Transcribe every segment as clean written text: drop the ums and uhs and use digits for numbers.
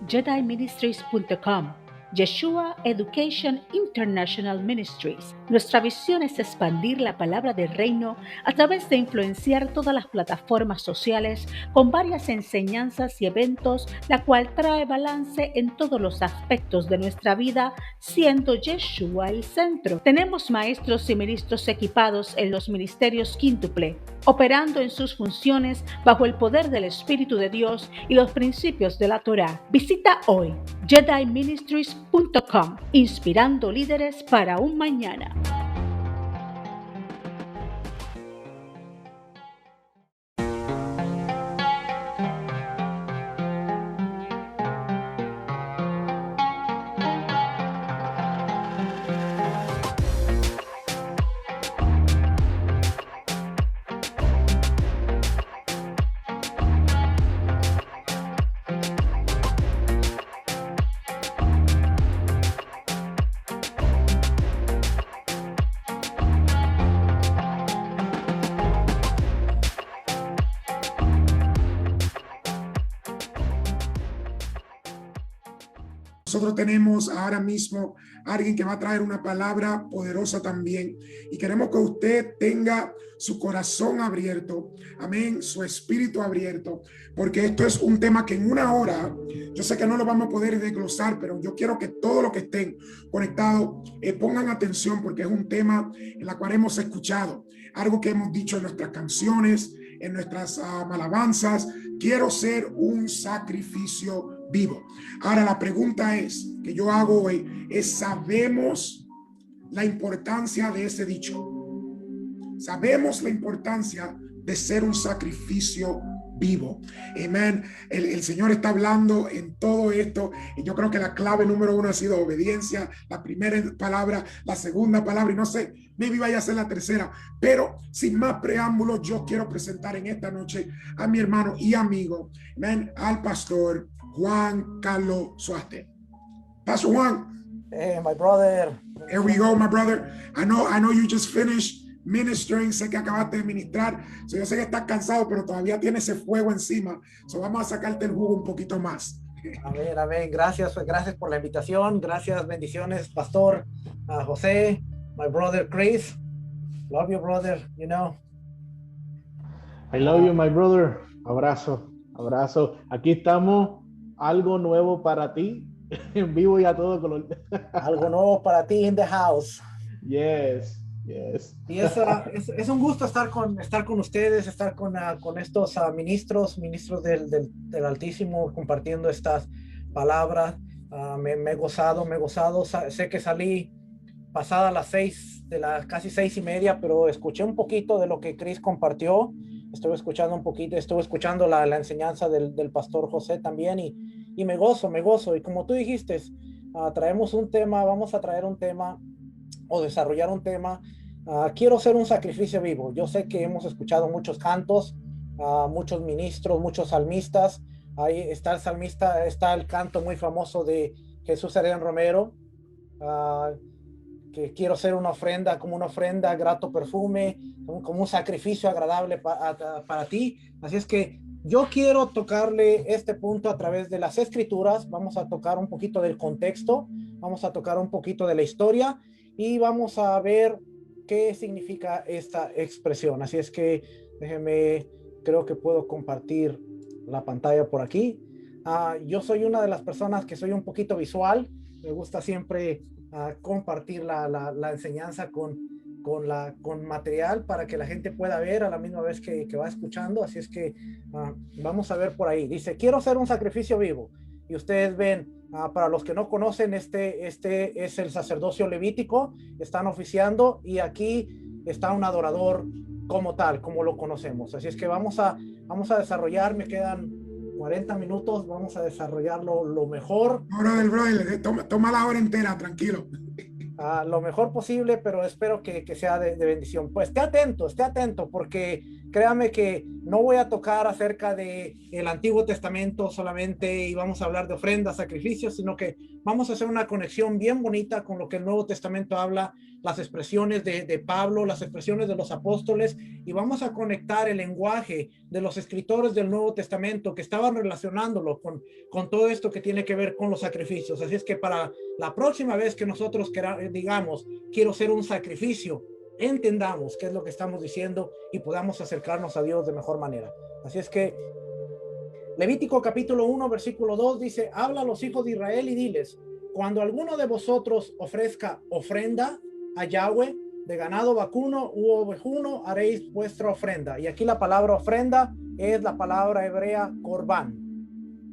JediMinistries.com, Yeshua Education International Ministries. Nuestra visión es expandir la palabra del reino a través de influenciar todas las plataformas sociales con varias enseñanzas y eventos, la cual trae balance en todos los aspectos de nuestra vida, siendo Yeshua el centro. Tenemos maestros y ministros equipados en los ministerios quíntuple, operando en sus funciones bajo el poder del Espíritu de Dios y los principios de la Torá. Visita hoy JediMinistries.com, inspirando líderes para un mañana. Nosotros tenemos ahora mismo a alguien que va a traer una palabra poderosa también y queremos que usted tenga su corazón abierto, amén, su espíritu abierto, porque esto es un tema que en una hora, yo sé que no lo vamos a poder desglosar, pero yo quiero que todos los que estén conectados pongan atención, porque es un tema en la cual hemos escuchado, algo que hemos dicho en nuestras canciones, en nuestras alabanzas. Quiero ser un sacrificio vivo. Ahora la pregunta es que yo hago hoy es: ¿sabemos la importancia de ese dicho? ¿Sabemos la importancia de ser un sacrificio vivo? Amén. El Señor está hablando en todo esto y yo creo que la clave número uno ha sido obediencia, la primera palabra, la segunda palabra y no sé, maybe vaya a ser la tercera, pero sin más preámbulos yo quiero presentar en esta noche a mi hermano y amigo, amén, al pastor Juan Carlos Suaste. Pastor Juan. Hey, my brother. Here we go, my brother. I know you just finished ministering. Sé que acabaste de ministrar. So yo sé que estás cansado, pero todavía tienes ese fuego encima. So vamos a sacarte el jugo un poquito más. Amén, amén. Gracias por la invitación. Gracias, bendiciones, pastor José, my brother Chris. Love you, brother, you know. I love you, my brother. Abrazo, abrazo. Aquí estamos. Algo nuevo para ti, en vivo y a todo color. Algo nuevo para ti in the house. Yes, yes. Y es un gusto estar con ustedes, estar con estos ministros del Altísimo, compartiendo estas palabras. Me he gozado. Sé que salí pasada las casi 6:30, pero escuché un poquito de lo que Chris compartió. Estuve escuchando un poquito, estuve escuchando la enseñanza del pastor José también y me gozo. Y como tú dijiste, vamos a traer un tema o desarrollar un tema. Quiero ser un sacrificio vivo. Yo sé que hemos escuchado muchos cantos, muchos ministros, muchos salmistas. Ahí está el salmista, está el canto muy famoso de Jesús Adrián Romero, que quiero ser una ofrenda, grato perfume, como un sacrificio agradable para ti. Así es que yo quiero tocarle este punto a través de las escrituras. Vamos a tocar un poquito del contexto, vamos a tocar un poquito de la historia y vamos a ver qué significa esta expresión. Así es que creo que puedo compartir la pantalla por aquí. Yo soy una de las personas que soy un poquito visual. Me gusta siempre compartir la enseñanza con material para que la gente pueda ver a la misma vez que va escuchando. Así es que vamos a ver por ahí. Dice: quiero ser un sacrificio vivo. Y ustedes ven, para los que no conocen, este es el sacerdocio levítico. Están oficiando y aquí está un adorador como tal, como lo conocemos. Así es que vamos a desarrollar. Me quedan 40 minutos, vamos a desarrollarlo lo mejor. Brother, toma la hora entera, tranquilo. Lo mejor posible, pero espero que sea de bendición. Pues esté atento, porque créame que no voy a tocar acerca de el Antiguo Testamento solamente y vamos a hablar de ofrendas, sacrificios, sino que vamos a hacer una conexión bien bonita con lo que el Nuevo Testamento habla, las expresiones de Pablo, las expresiones de los apóstoles, y vamos a conectar el lenguaje de los escritores del Nuevo Testamento que estaban relacionándolo con todo esto que tiene que ver con los sacrificios. Así es que para la próxima vez que nosotros digamos, quiero ser un sacrificio, entendamos qué es lo que estamos diciendo y podamos acercarnos a Dios de mejor manera. Así es que Levítico capítulo 1 versículo 2 dice: habla a los hijos de Israel y diles: cuando alguno de vosotros ofrezca ofrenda a Yahweh de ganado vacuno u ovejuno, haréis vuestra ofrenda. Y aquí la palabra ofrenda es la palabra hebrea corbán.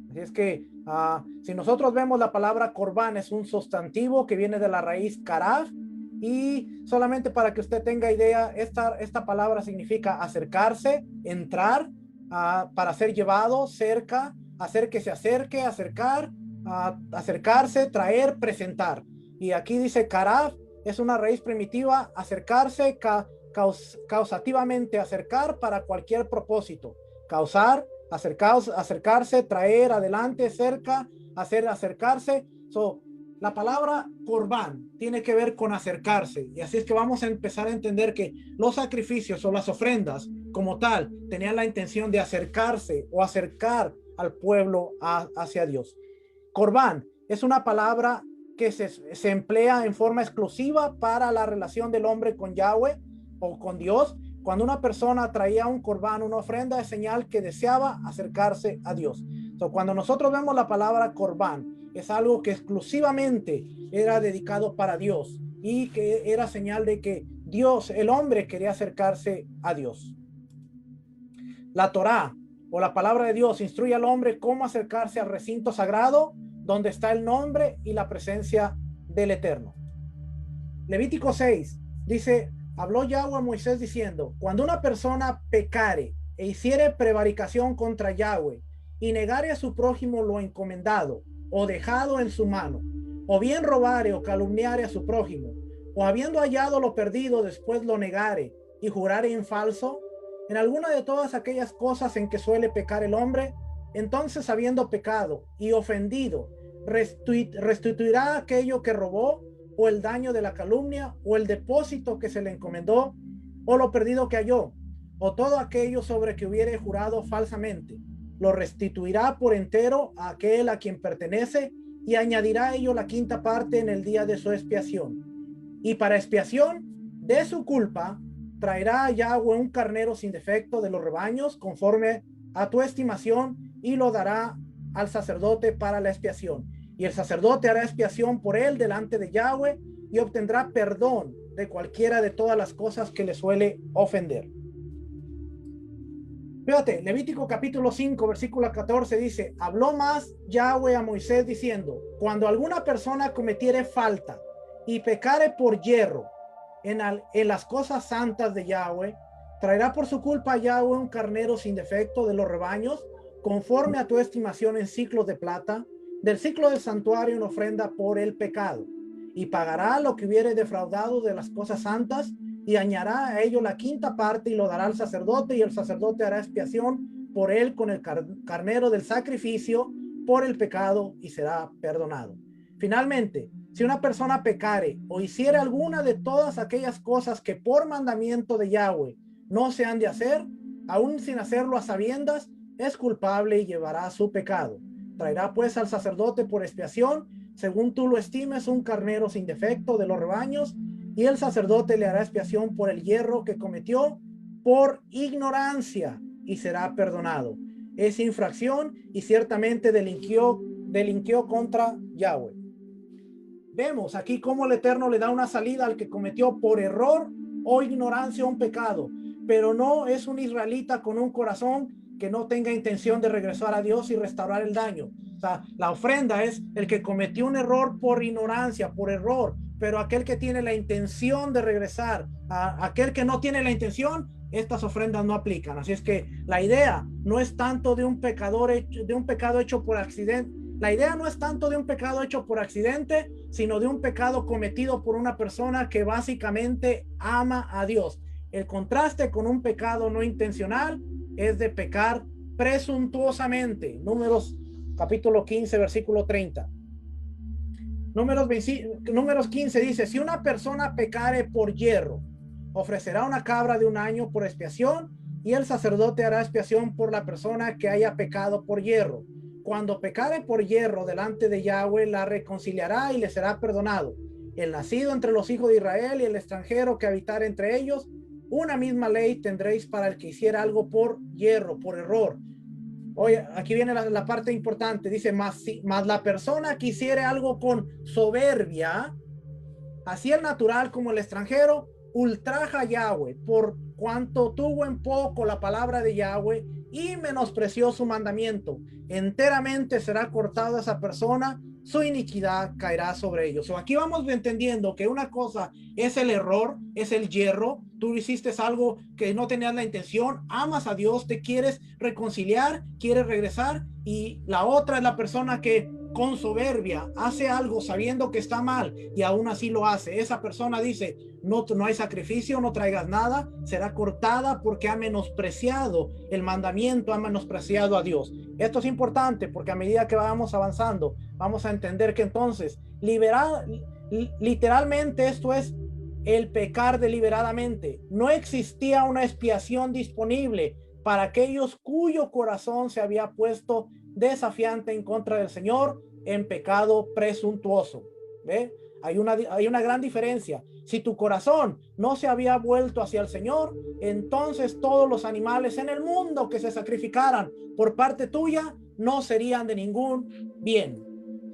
Así es que si nosotros vemos la palabra corbán, es un sustantivo que viene de la raíz karaf. Y solamente para que usted tenga idea, esta palabra significa acercarse, entrar, para ser llevado, cerca, hacer que se acerque, acercar, acercarse, traer, presentar. Y aquí dice karaf, es una raíz primitiva, acercarse, causativamente acercar para cualquier propósito. Causar, acercarse, traer, adelante, cerca, acercarse. La palabra corbán tiene que ver con acercarse, y así es que vamos a empezar a entender que los sacrificios o las ofrendas como tal tenían la intención de acercarse o acercar al pueblo hacia Dios. Corbán es una palabra que se emplea en forma exclusiva para la relación del hombre con Yahweh o con Dios. Cuando una persona traía un corbán, una ofrenda, es señal que deseaba acercarse a Dios. Cuando nosotros vemos la palabra corbán, es algo que exclusivamente era dedicado para Dios y que era señal de que Dios, el hombre, quería acercarse a Dios. La Torá o la palabra de Dios instruye al hombre cómo acercarse al recinto sagrado donde está el nombre y la presencia del Eterno. Levítico 6 dice: habló Yahweh a Moisés diciendo: cuando una persona pecare e hiciere prevaricación contra Yahweh y negare a su prójimo lo encomendado o dejado en su mano, o bien robare o calumniare a su prójimo, o habiendo hallado lo perdido después lo negare y jurare en falso, en alguna de todas aquellas cosas en que suele pecar el hombre, entonces habiendo pecado y ofendido, restituirá aquello que robó, o el daño de la calumnia, o el depósito que se le encomendó, o lo perdido que halló, o todo aquello sobre que hubiere jurado falsamente. Lo restituirá por entero a aquel a quien pertenece, y añadirá a ello la quinta parte en el día de su expiación. Y para expiación de su culpa traerá a Yahweh un carnero sin defecto de los rebaños, conforme a tu estimación, y lo dará al sacerdote para la expiación. Y el sacerdote hará expiación por él delante de Yahweh, y obtendrá perdón de cualquiera de todas las cosas que le suele ofender. Fíjate, Levítico capítulo 5, versículo 14 dice: habló más Yahweh a Moisés diciendo: cuando alguna persona cometiere falta y pecare por yerro en las cosas santas de Yahweh, traerá por su culpa a Yahweh un carnero sin defecto de los rebaños, conforme a tu estimación en ciclos de plata, del ciclo del santuario en ofrenda por el pecado, y pagará lo que hubiere defraudado de las cosas santas, y añadirá a ello la quinta parte y lo dará al sacerdote, y el sacerdote hará expiación por él con el carnero del sacrificio por el pecado, y será perdonado. Finalmente, si una persona pecare o hiciere alguna de todas aquellas cosas que por mandamiento de Yahweh no se han de hacer, aún sin hacerlo a sabiendas, es culpable y llevará su pecado. Traerá pues al sacerdote por expiación, según tú lo estimes, un carnero sin defecto de los rebaños, y el sacerdote le hará expiación por el yerro que cometió por ignorancia, y será perdonado. Es infracción y ciertamente delinquió contra Yahweh. Vemos aquí cómo el Eterno le da una salida al que cometió por error o ignorancia un pecado, pero no es un israelita con un corazón que no tenga intención de regresar a Dios y restaurar el daño. O sea, la ofrenda es el que cometió un error por ignorancia, por error, pero aquel que tiene la intención de regresar, a aquel que no tiene la intención, estas ofrendas no aplican. Así es que la idea no es tanto de un pecado hecho por accidente. La idea no es tanto de un pecado hecho por accidente, sino de un pecado cometido por una persona que básicamente ama a Dios. El contraste con un pecado no intencional es de pecar presuntuosamente. Números capítulo 15, versículo 30. Números 15 dice, si una persona pecare por yerro, ofrecerá una cabra de 1 año por expiación, y el sacerdote hará expiación por la persona que haya pecado por yerro. Cuando pecare por yerro delante de Yahweh, la reconciliará y le será perdonado. El nacido entre los hijos de Israel y el extranjero que habitare entre ellos, una misma ley tendréis para el que hiciera algo por yerro, por error. Oye, aquí viene la parte importante. Dice, más la persona que hiciera algo con soberbia, así el natural como el extranjero, ultraja a Yahweh, por cuanto tuvo en poco la palabra de Yahweh y menospreció su mandamiento. Enteramente será cortada esa persona, su iniquidad caerá sobre ellos. Aquí vamos entendiendo que una cosa es el error, es el yerro. Tú hiciste algo que no tenías la intención, amas a Dios, te quieres reconciliar, quieres regresar, y la otra es la persona que con soberbia hace algo sabiendo que está mal y aún así lo hace. Esa persona dice, no hay sacrificio, no traigas nada, será cortada porque ha menospreciado el mandamiento, ha menospreciado a Dios. Esto es importante porque a medida que vamos avanzando, vamos a entender que entonces literalmente esto es el pecar deliberadamente. No existía una expiación disponible para aquellos cuyo corazón se había puesto desafiante en contra del Señor en pecado presuntuoso. ¿Ve? Hay una gran diferencia. Si tu corazón no se había vuelto hacia el Señor, entonces todos los animales en el mundo que se sacrificaran por parte tuya no serían de ningún bien.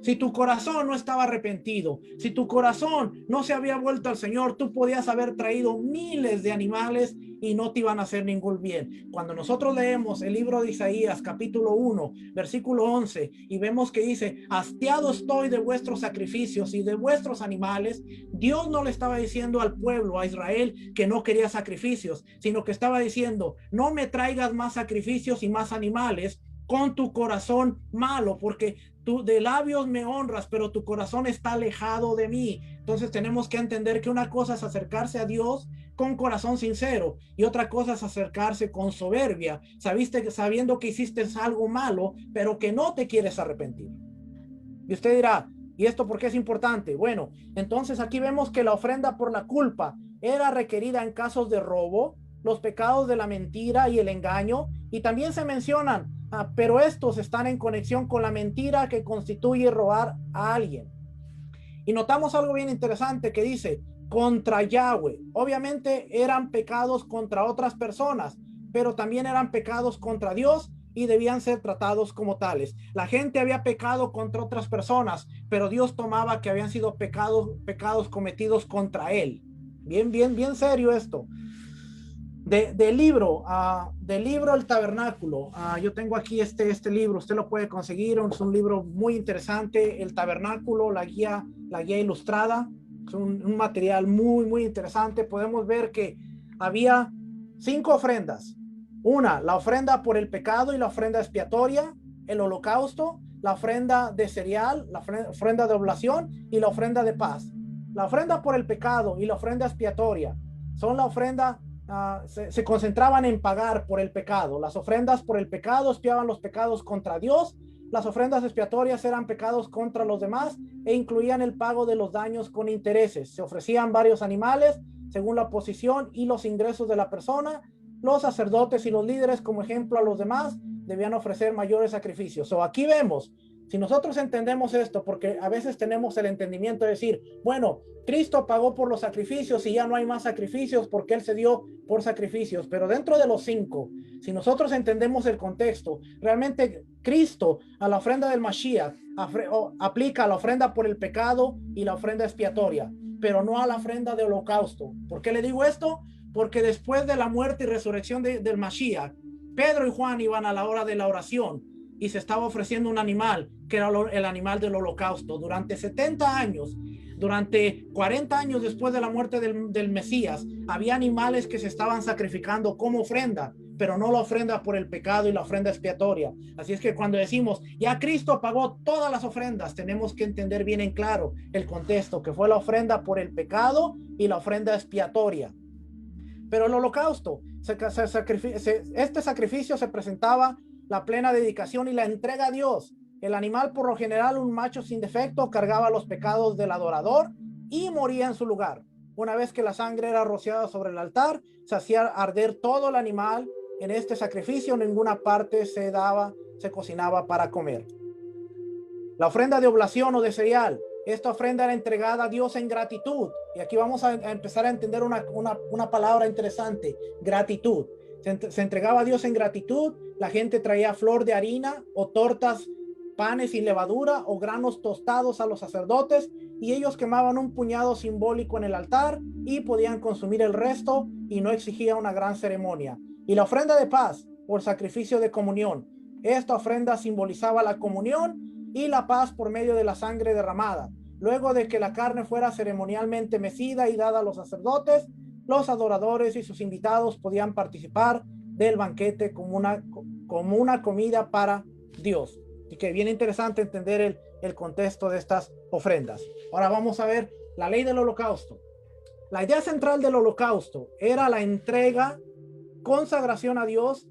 Si tu corazón no estaba arrepentido, si tu corazón no se había vuelto al Señor, tú podías haber traído miles de animales y no te iban a hacer ningún bien. Cuando nosotros leemos el libro de Isaías, capítulo 1, versículo 11, y vemos que dice, hastiado estoy de vuestros sacrificios y de vuestros animales, Dios no le estaba diciendo al pueblo, a Israel, que no quería sacrificios, sino que estaba diciendo, no me traigas más sacrificios y más animales con tu corazón malo, porque tú de labios me honras, pero tu corazón está alejado de mí. Entonces tenemos que entender que una cosa es acercarse a Dios con corazón sincero y otra cosa es acercarse con soberbia, sabiendo que hiciste algo malo, pero que no te quieres arrepentir. Y usted dirá, ¿y esto por qué es importante? Bueno, entonces aquí vemos que la ofrenda por la culpa era requerida en casos de robo, los pecados de la mentira y el engaño, y también se mencionan, pero estos están en conexión con la mentira que constituye robar a alguien. Y notamos algo bien interesante que dice, contra Yahweh. Obviamente eran pecados contra otras personas, pero también eran pecados contra Dios y debían ser tratados como tales. La gente había pecado contra otras personas, pero Dios tomaba que habían sido pecados cometidos contra él. Bien serio esto. Del libro El Tabernáculo, yo tengo aquí este libro, usted lo puede conseguir, es un libro muy interesante, El Tabernáculo, la guía ilustrada, es un material muy interesante. Podemos ver que había 5 ofrendas, la ofrenda por el pecado y la ofrenda expiatoria, el holocausto, la ofrenda de cereal, la ofrenda de oblación y la ofrenda de paz. La ofrenda por el pecado y la ofrenda expiatoria son la ofrenda se concentraban en pagar por el pecado. Las ofrendas por el pecado expiaban los pecados contra Dios. Las ofrendas expiatorias eran pecados contra los demás e incluían el pago de los daños con intereses. Se ofrecían varios animales según la posición y los ingresos de la persona. Los sacerdotes y los líderes, como ejemplo a los demás, debían ofrecer mayores sacrificios. Aquí vemos, si nosotros entendemos esto, porque a veces tenemos el entendimiento de decir, bueno, Cristo pagó por los sacrificios y ya no hay más sacrificios porque Él se dio por sacrificios. Pero dentro de los 5, si nosotros entendemos el contexto, realmente Cristo a la ofrenda del Mashiach aplica la ofrenda por el pecado y la ofrenda expiatoria, pero no a la ofrenda de holocausto. ¿Por qué le digo esto? Porque después de la muerte y resurrección del Mashiach, Pedro y Juan iban a la hora de la oración y se estaba ofreciendo un animal que era el animal del holocausto. Durante 70 años, durante 40 años después de la muerte del Mesías, había animales que se estaban sacrificando como ofrenda, pero no la ofrenda por el pecado y la ofrenda expiatoria. Así es que cuando decimos, ya Cristo pagó todas las ofrendas, tenemos que entender bien en claro el contexto, que fue la ofrenda por el pecado y la ofrenda expiatoria. Pero el holocausto, este sacrificio se presentaba la plena dedicación y la entrega a Dios. El animal, por lo general, un macho sin defecto, cargaba los pecados del adorador y moría en su lugar. Una vez que la sangre era rociada sobre el altar, se hacía arder todo el animal. En este sacrificio ninguna parte se cocinaba para comer. La ofrenda de oblación o de cereal. Esta ofrenda era entregada a Dios en gratitud. Y aquí vamos a empezar a entender una palabra interesante: gratitud. Se entregaba a Dios en gratitud. La gente traía flor de harina o tortas, panes sin levadura o granos tostados a los sacerdotes, y ellos quemaban un puñado simbólico en el altar y podían consumir el resto, y no exigía una gran ceremonia. Y la ofrenda de paz por sacrificio de comunión. Esta ofrenda simbolizaba la comunión y la paz por medio de la sangre derramada. Luego de que la carne fuera ceremonialmente mecida y dada a los sacerdotes, los adoradores y sus invitados podían participar del banquete como una comida para Dios. Y que bien interesante entender el contexto de estas ofrendas. Ahora vamos a ver la ley del holocausto. La idea central del holocausto era la entrega, consagración a Dios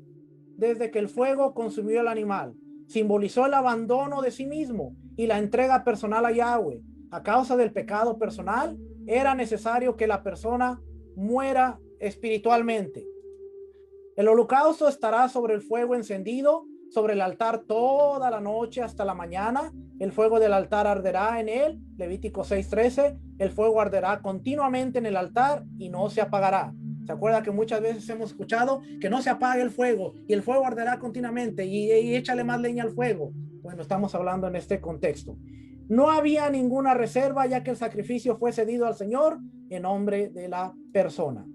desde que el fuego consumió el animal. Simbolizó el abandono de sí mismo y la entrega personal a Yahweh. A causa del pecado personal, era necesario que la persona muera espiritualmente. El holocausto estará sobre el fuego encendido sobre el altar toda la noche hasta la mañana. El fuego del altar arderá en él. Levítico 6:13. El fuego arderá continuamente en el altar y no se apagará. ¿Se acuerda que muchas veces hemos escuchado que no se apague el fuego y el fuego arderá continuamente y échale más leña al fuego? Bueno, estamos hablando en este contexto. No había ninguna reserva, ya que el sacrificio fue cedido al Señor en nombre de la persona.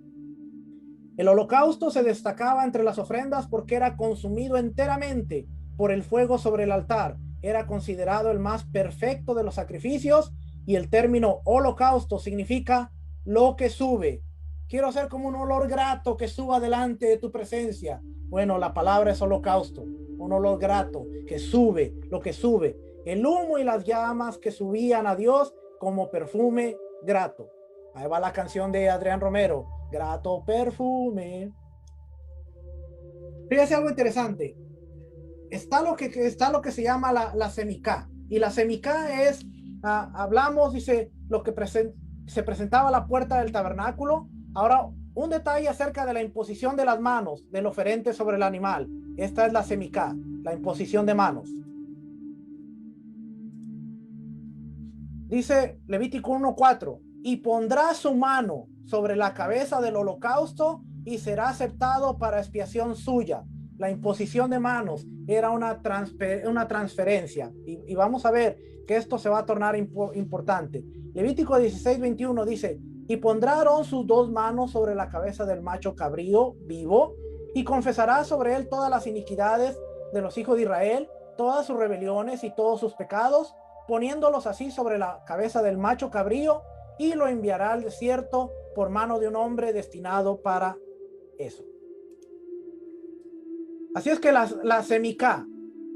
El holocausto se destacaba entre las ofrendas porque era consumido enteramente por el fuego sobre el altar. Era considerado el más perfecto de los sacrificios, y el término holocausto significa lo que sube. Quiero ser como un olor grato que suba delante de tu presencia. Bueno, la palabra es holocausto, un olor grato que sube, lo que sube. El humo y las llamas que subían a Dios como perfume grato. Ahí va la canción de Adrián Romero, grato perfume. Fíjese algo interesante. Está lo que se llama la semicá. Y la semicá es, hablamos, dice, lo que se presentaba a la puerta del tabernáculo. Ahora, un detalle acerca de la imposición de las manos del oferente sobre el animal. Esta es la semicá, la imposición de manos. Dice Levítico 1:4, y pondrá su mano sobre la cabeza del holocausto y será aceptado para expiación suya. La imposición de manos era una transferencia. Y vamos a ver que esto se va a tornar importante. Levítico 16:21 dice, y pondrá Aarón sus dos manos sobre la cabeza del macho cabrío vivo y confesará sobre él todas las iniquidades de los hijos de Israel, todas sus rebeliones y todos sus pecados, poniéndolos así sobre la cabeza del macho cabrío, y lo enviará al desierto por mano de un hombre destinado para eso. Así es que la semicá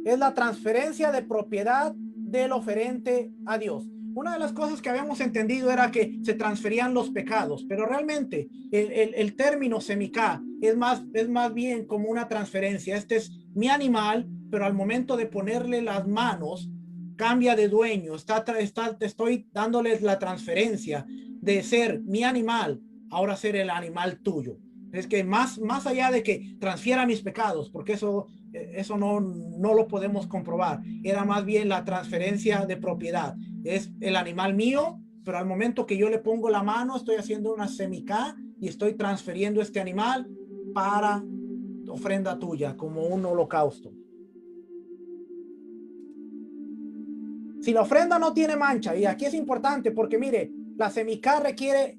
es la transferencia de propiedad del oferente a Dios. Una de las cosas que habíamos entendido era que se transferían los pecados, pero realmente el término semicá es más bien como una transferencia. Este es mi animal, pero al momento de ponerle las manos, cambia de dueño. Estoy dándoles la transferencia de ser mi animal, ahora ser el animal tuyo. Es que más allá de que transfiera mis pecados, porque eso no lo podemos comprobar, era más bien la transferencia de propiedad. Es el animal mío, pero al momento que yo le pongo la mano, estoy haciendo una semicá y estoy transfiriendo este animal para ofrenda tuya, como un holocausto. Si la ofrenda no tiene mancha, y aquí es importante porque mire, la semicá requiere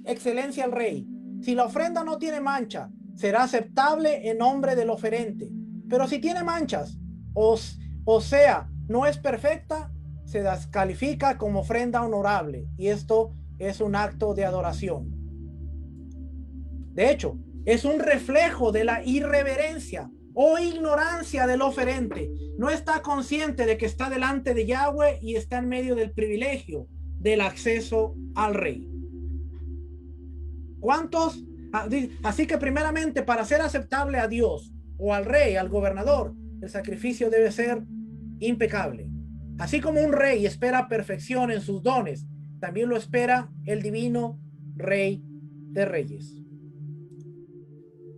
excelencia al rey. Si la ofrenda no tiene mancha, será aceptable en nombre del oferente. Pero si tiene manchas, o sea, no es perfecta, se descalifica como ofrenda honorable. Y esto es un acto de adoración. De hecho, es un reflejo de la irreverencia o ignorancia del oferente. No está consciente de que está delante de Yahweh y está en medio del privilegio del acceso al rey. ¿Cuántos Así que primeramente, para ser aceptable a Dios o al rey, al gobernador, el sacrificio debe ser impecable. Así como un rey espera perfección en sus dones, también lo espera el divino Rey de Reyes.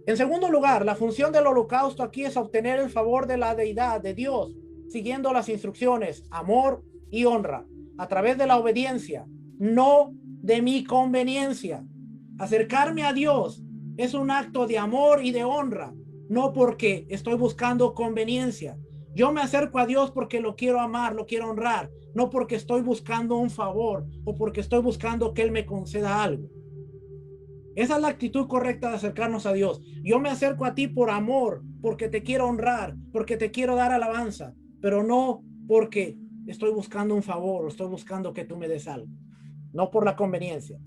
En segundo lugar, la función del holocausto aquí es obtener el favor de la deidad, de Dios, siguiendo las instrucciones, amor y honra, a través de la obediencia, no de mi conveniencia. Acercarme a Dios es un acto de amor y de honra, no porque estoy buscando conveniencia. Yo me acerco a Dios porque lo quiero amar, lo quiero honrar, no porque estoy buscando un favor o porque estoy buscando que Él me conceda algo. Esa es la actitud correcta de acercarnos a Dios. Yo me acerco a ti por amor, porque te quiero honrar, porque te quiero dar alabanza, pero no porque estoy buscando un favor o estoy buscando que tú me des algo, no por la conveniencia.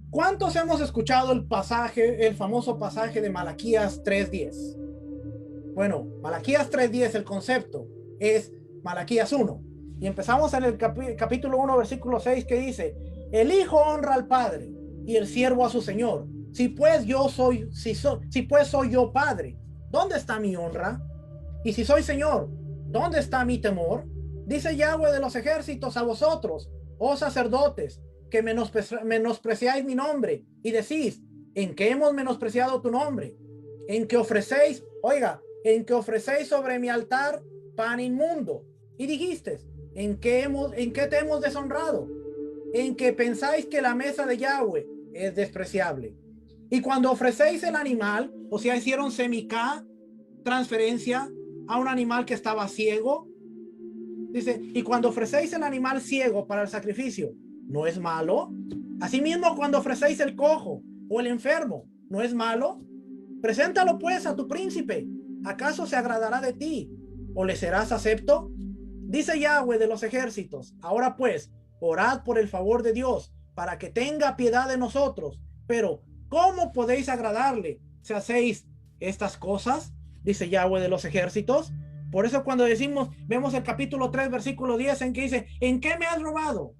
¿Cuántos hemos escuchado el famoso pasaje de Malaquías 3:10? Bueno, Malaquías 3:10, el concepto es Malaquías 1. Y empezamos en el capítulo 1, versículo 6, que dice: el hijo honra al padre y el siervo a su señor. Si pues soy yo padre, ¿dónde está mi honra? Y si soy señor, ¿dónde está mi temor? Dice Yahweh de los ejércitos a vosotros, oh sacerdotes, que menospreciáis mi nombre y decís: ¿en qué hemos menospreciado tu nombre? En que ofrecéis sobre mi altar pan inmundo. Y dijiste: ¿en qué te hemos deshonrado? En que pensáis que la mesa de Yahweh es despreciable. Y cuando ofrecéis el animal, o sea, hicieron semicá, transferencia a un animal que estaba ciego. Dice: y cuando ofrecéis el animal ciego para el sacrificio, ¿no es malo? Asimismo, cuando ofrecéis el cojo o el enfermo, ¿no es malo? Preséntalo pues a tu príncipe. ¿Acaso se agradará de ti o le serás acepto? Dice Yahweh de los ejércitos: ahora pues, orad por el favor de Dios, para que tenga piedad de nosotros. Pero, ¿cómo podéis agradarle si hacéis estas cosas? Dice Yahweh de los ejércitos. Por eso cuando vemos el capítulo 3, versículo 10, en que dice: ¿en qué me has robado?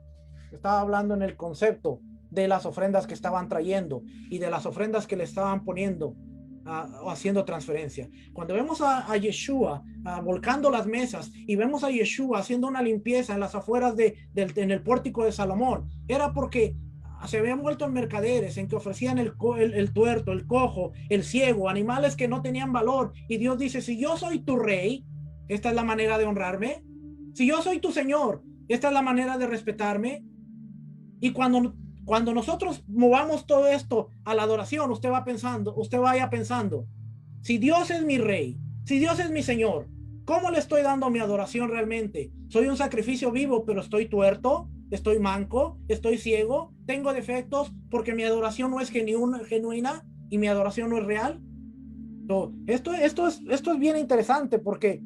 Estaba hablando en el concepto de las ofrendas que estaban trayendo y de las ofrendas que le estaban poniendo haciendo transferencia. Cuando vemos a Yeshua volcando las mesas y vemos a Yeshua haciendo una limpieza en las afueras en el pórtico de Salomón, era porque se habían vuelto en mercaderes, en que ofrecían el tuerto, el cojo, el ciego, animales que no tenían valor. Y Dios dice: si yo soy tu rey, esta es la manera de honrarme. Si yo soy tu señor, esta es la manera de respetarme. Y cuando nosotros movamos todo esto a la adoración, usted vaya pensando: si Dios es mi rey, si Dios es mi señor, ¿cómo le estoy dando mi adoración realmente? ¿Soy un sacrificio vivo, pero estoy tuerto? ¿Estoy manco? ¿Estoy ciego? ¿Tengo defectos porque mi adoración no es genuina y mi adoración no es real? Esto es bien interesante, porque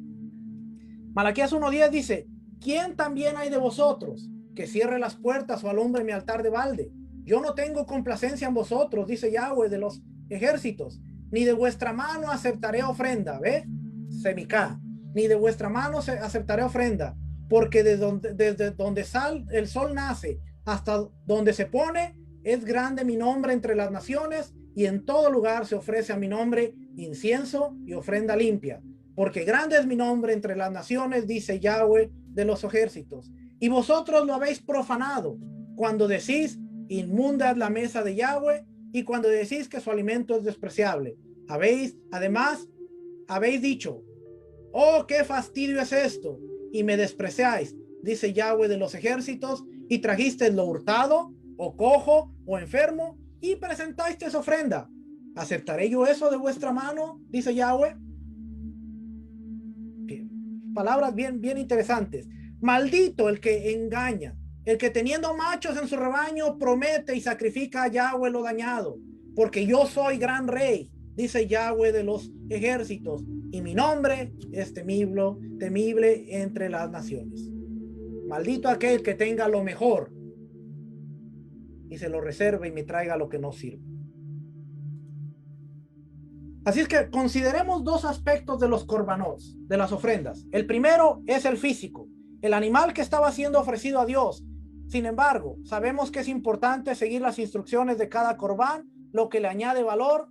Malaquías 1:10 dice: ¿quién también hay de vosotros que cierre las puertas o alumbre mi altar de balde? Yo no tengo complacencia en vosotros, dice Yahweh de los ejércitos, ni de vuestra mano aceptaré ofrenda. ¿Ve? Semicá. Ni de vuestra mano aceptaré ofrenda, porque desde donde el sol nace hasta donde se pone, es grande mi nombre entre las naciones, y en todo lugar se ofrece a mi nombre incienso y ofrenda limpia. Porque grande es mi nombre entre las naciones, dice Yahweh de los ejércitos. Y vosotros lo habéis profanado cuando decís: inmunda es la mesa de Yahweh, y cuando decís que su alimento es despreciable. Además habéis dicho: oh, qué fastidio es esto, y me despreciáis, dice Yahweh de los ejércitos, y trajisteis lo hurtado, o cojo, o enfermo, y presentasteis ofrenda. ¿Aceptaré yo eso de vuestra mano? Dice Yahweh. Palabras bien interesantes. Maldito el que engaña, el que teniendo machos en su rebaño promete y sacrifica a Yahweh lo dañado, porque yo soy gran rey, dice Yahweh de los ejércitos, y mi nombre es temible entre las naciones. Maldito aquel que tenga lo mejor y se lo reserve y me traiga lo que no sirve. Así es que consideremos dos aspectos de los corbanos, de las ofrendas. El primero es el físico, el animal que estaba siendo ofrecido a Dios. Sin embargo, sabemos que es importante seguir las instrucciones de cada corbán lo que le añade valor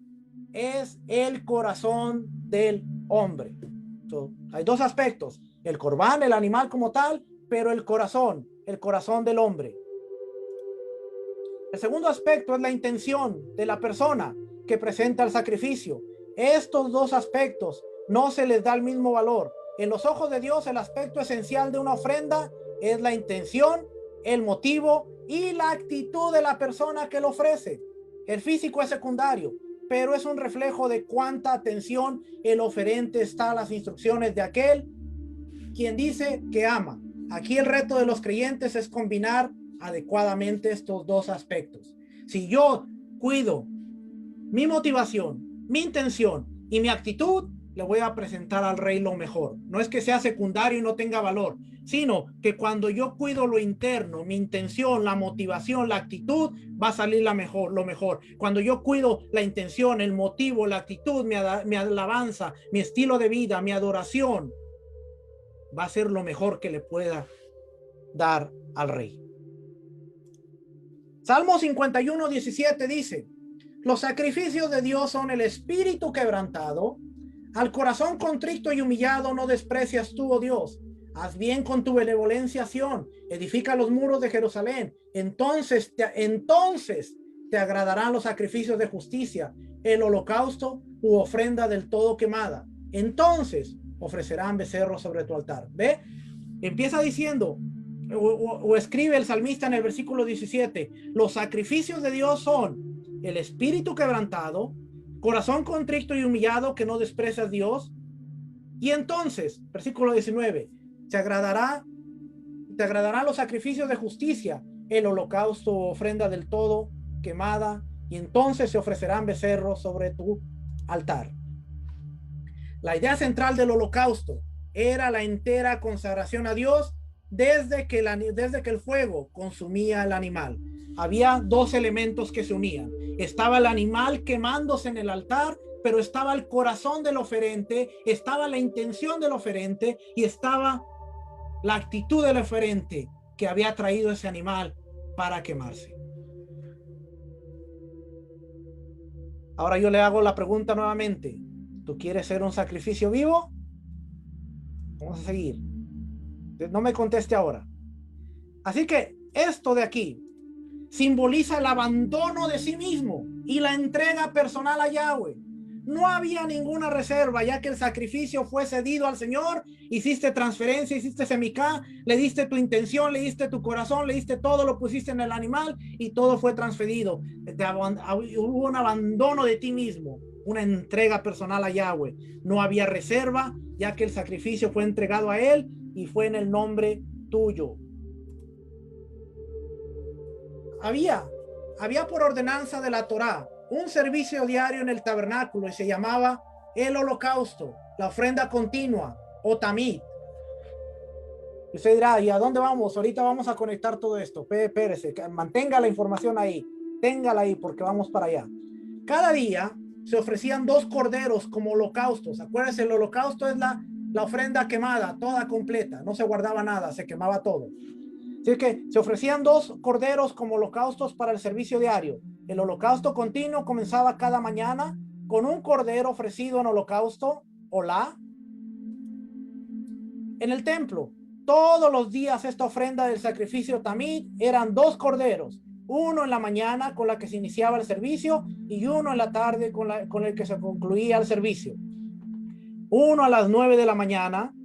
es el corazón del hombre. Hay dos aspectos, el corbán, el animal como tal, pero el corazón del hombre. El segundo aspecto es la intención de la persona que presenta el sacrificio. Estos dos aspectos no se les da el mismo valor. En los ojos de Dios, el aspecto esencial de una ofrenda es la intención, el motivo y la actitud de la persona que lo ofrece. El físico es secundario, pero es un reflejo de cuánta atención el oferente está a las instrucciones de aquel quien dice que ama. Aquí el reto de los creyentes es combinar adecuadamente estos dos aspectos. Si yo cuido mi motivación, mi intención y mi actitud, le voy a presentar al rey lo mejor. No es que sea secundario y no tenga valor, sino que cuando yo cuido lo interno, mi intención, la motivación, la actitud, va a salir lo mejor. Cuando yo cuido la intención, el motivo, la actitud, mi alabanza, mi estilo de vida, mi adoración, va a ser lo mejor que le pueda dar al rey. Salmo 51:17 dice: los sacrificios de Dios son el espíritu quebrantado. Al corazón contrito y humillado no desprecias tú, oh Dios. Haz bien con tu benevolencia, Sión. Edifica los muros de Jerusalén. Entonces te agradarán los sacrificios de justicia, el holocausto u ofrenda del todo quemada. Entonces ofrecerán becerros sobre tu altar. ¿Ve? Empieza diciendo, o escribe el salmista en el versículo 17, los sacrificios de Dios son el espíritu quebrantado, corazón contrito y humillado que no desprecias a Dios. Y entonces, versículo 19, te agradarán los sacrificios de justicia, el holocausto o ofrenda del todo quemada, y entonces se ofrecerán becerros sobre tu altar. La idea central del holocausto era la entera consagración a Dios desde que el fuego consumía el animal. Había dos elementos que se unían. Estaba el animal quemándose en el altar, pero estaba el corazón del oferente, estaba la intención del oferente y estaba la actitud del oferente que había traído ese animal para quemarse. Ahora yo le hago la pregunta nuevamente. ¿Tú quieres ser un sacrificio vivo? Vamos a seguir. No me conteste ahora. Así que esto de aquí simboliza el abandono de sí mismo y la entrega personal a Yahweh. No había ninguna reserva, ya que el sacrificio fue cedido al Señor. Hiciste transferencia, hiciste semicá, le diste tu intención, le diste tu corazón, le diste todo, lo pusiste en el animal y todo fue transferido. Hubo un abandono de ti mismo, una entrega personal a Yahweh. No había reserva, ya que el sacrificio fue entregado a Él y fue en el nombre tuyo. Había por ordenanza de la Torá un servicio diario en el tabernáculo y se llamaba el holocausto, la ofrenda continua o tamid. Y usted dirá, ¿y a dónde vamos? Ahorita vamos a conectar todo esto. Espérese, mantenga la información ahí, téngala ahí porque vamos para allá. Cada día se ofrecían 2 corderos como holocaustos. Acuérdense, el holocausto es la ofrenda quemada, toda completa, no se guardaba nada, se quemaba todo. Así que se ofrecían 2 corderos como holocaustos para el servicio diario. El holocausto continuo comenzaba cada mañana con un cordero ofrecido en holocausto, olá. En el templo, todos los días esta ofrenda del sacrificio tamid eran 2 corderos, uno en la mañana con la que se iniciaba el servicio y uno en la tarde con el que se concluía el servicio. Uno a las 9 de la mañana,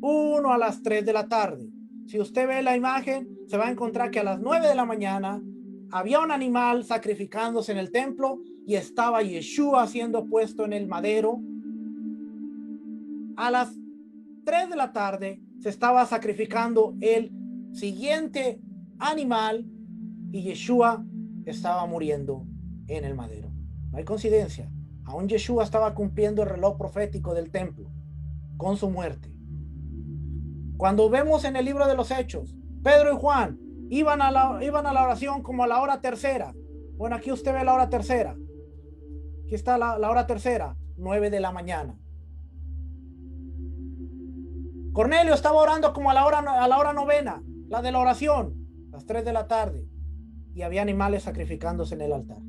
uno a las 3 de la tarde. Si usted ve la imagen, se va a encontrar que a las 9 de la mañana había un animal sacrificándose en el templo y estaba Yeshua siendo puesto en el madero. A las 3 de la tarde se estaba sacrificando el siguiente animal y Yeshua estaba muriendo en el madero. No hay coincidencia. Aún Yeshua estaba cumpliendo el reloj profético del templo con su muerte. Cuando vemos en el libro de los Hechos, Pedro y Juan iban a la oración como a la hora tercera. Bueno, aquí usted ve la hora tercera. Aquí está la hora tercera, 9 de la mañana. Cornelio estaba orando como a la hora novena, la de la oración, las 3 de la tarde. Y había animales sacrificándose en el altar.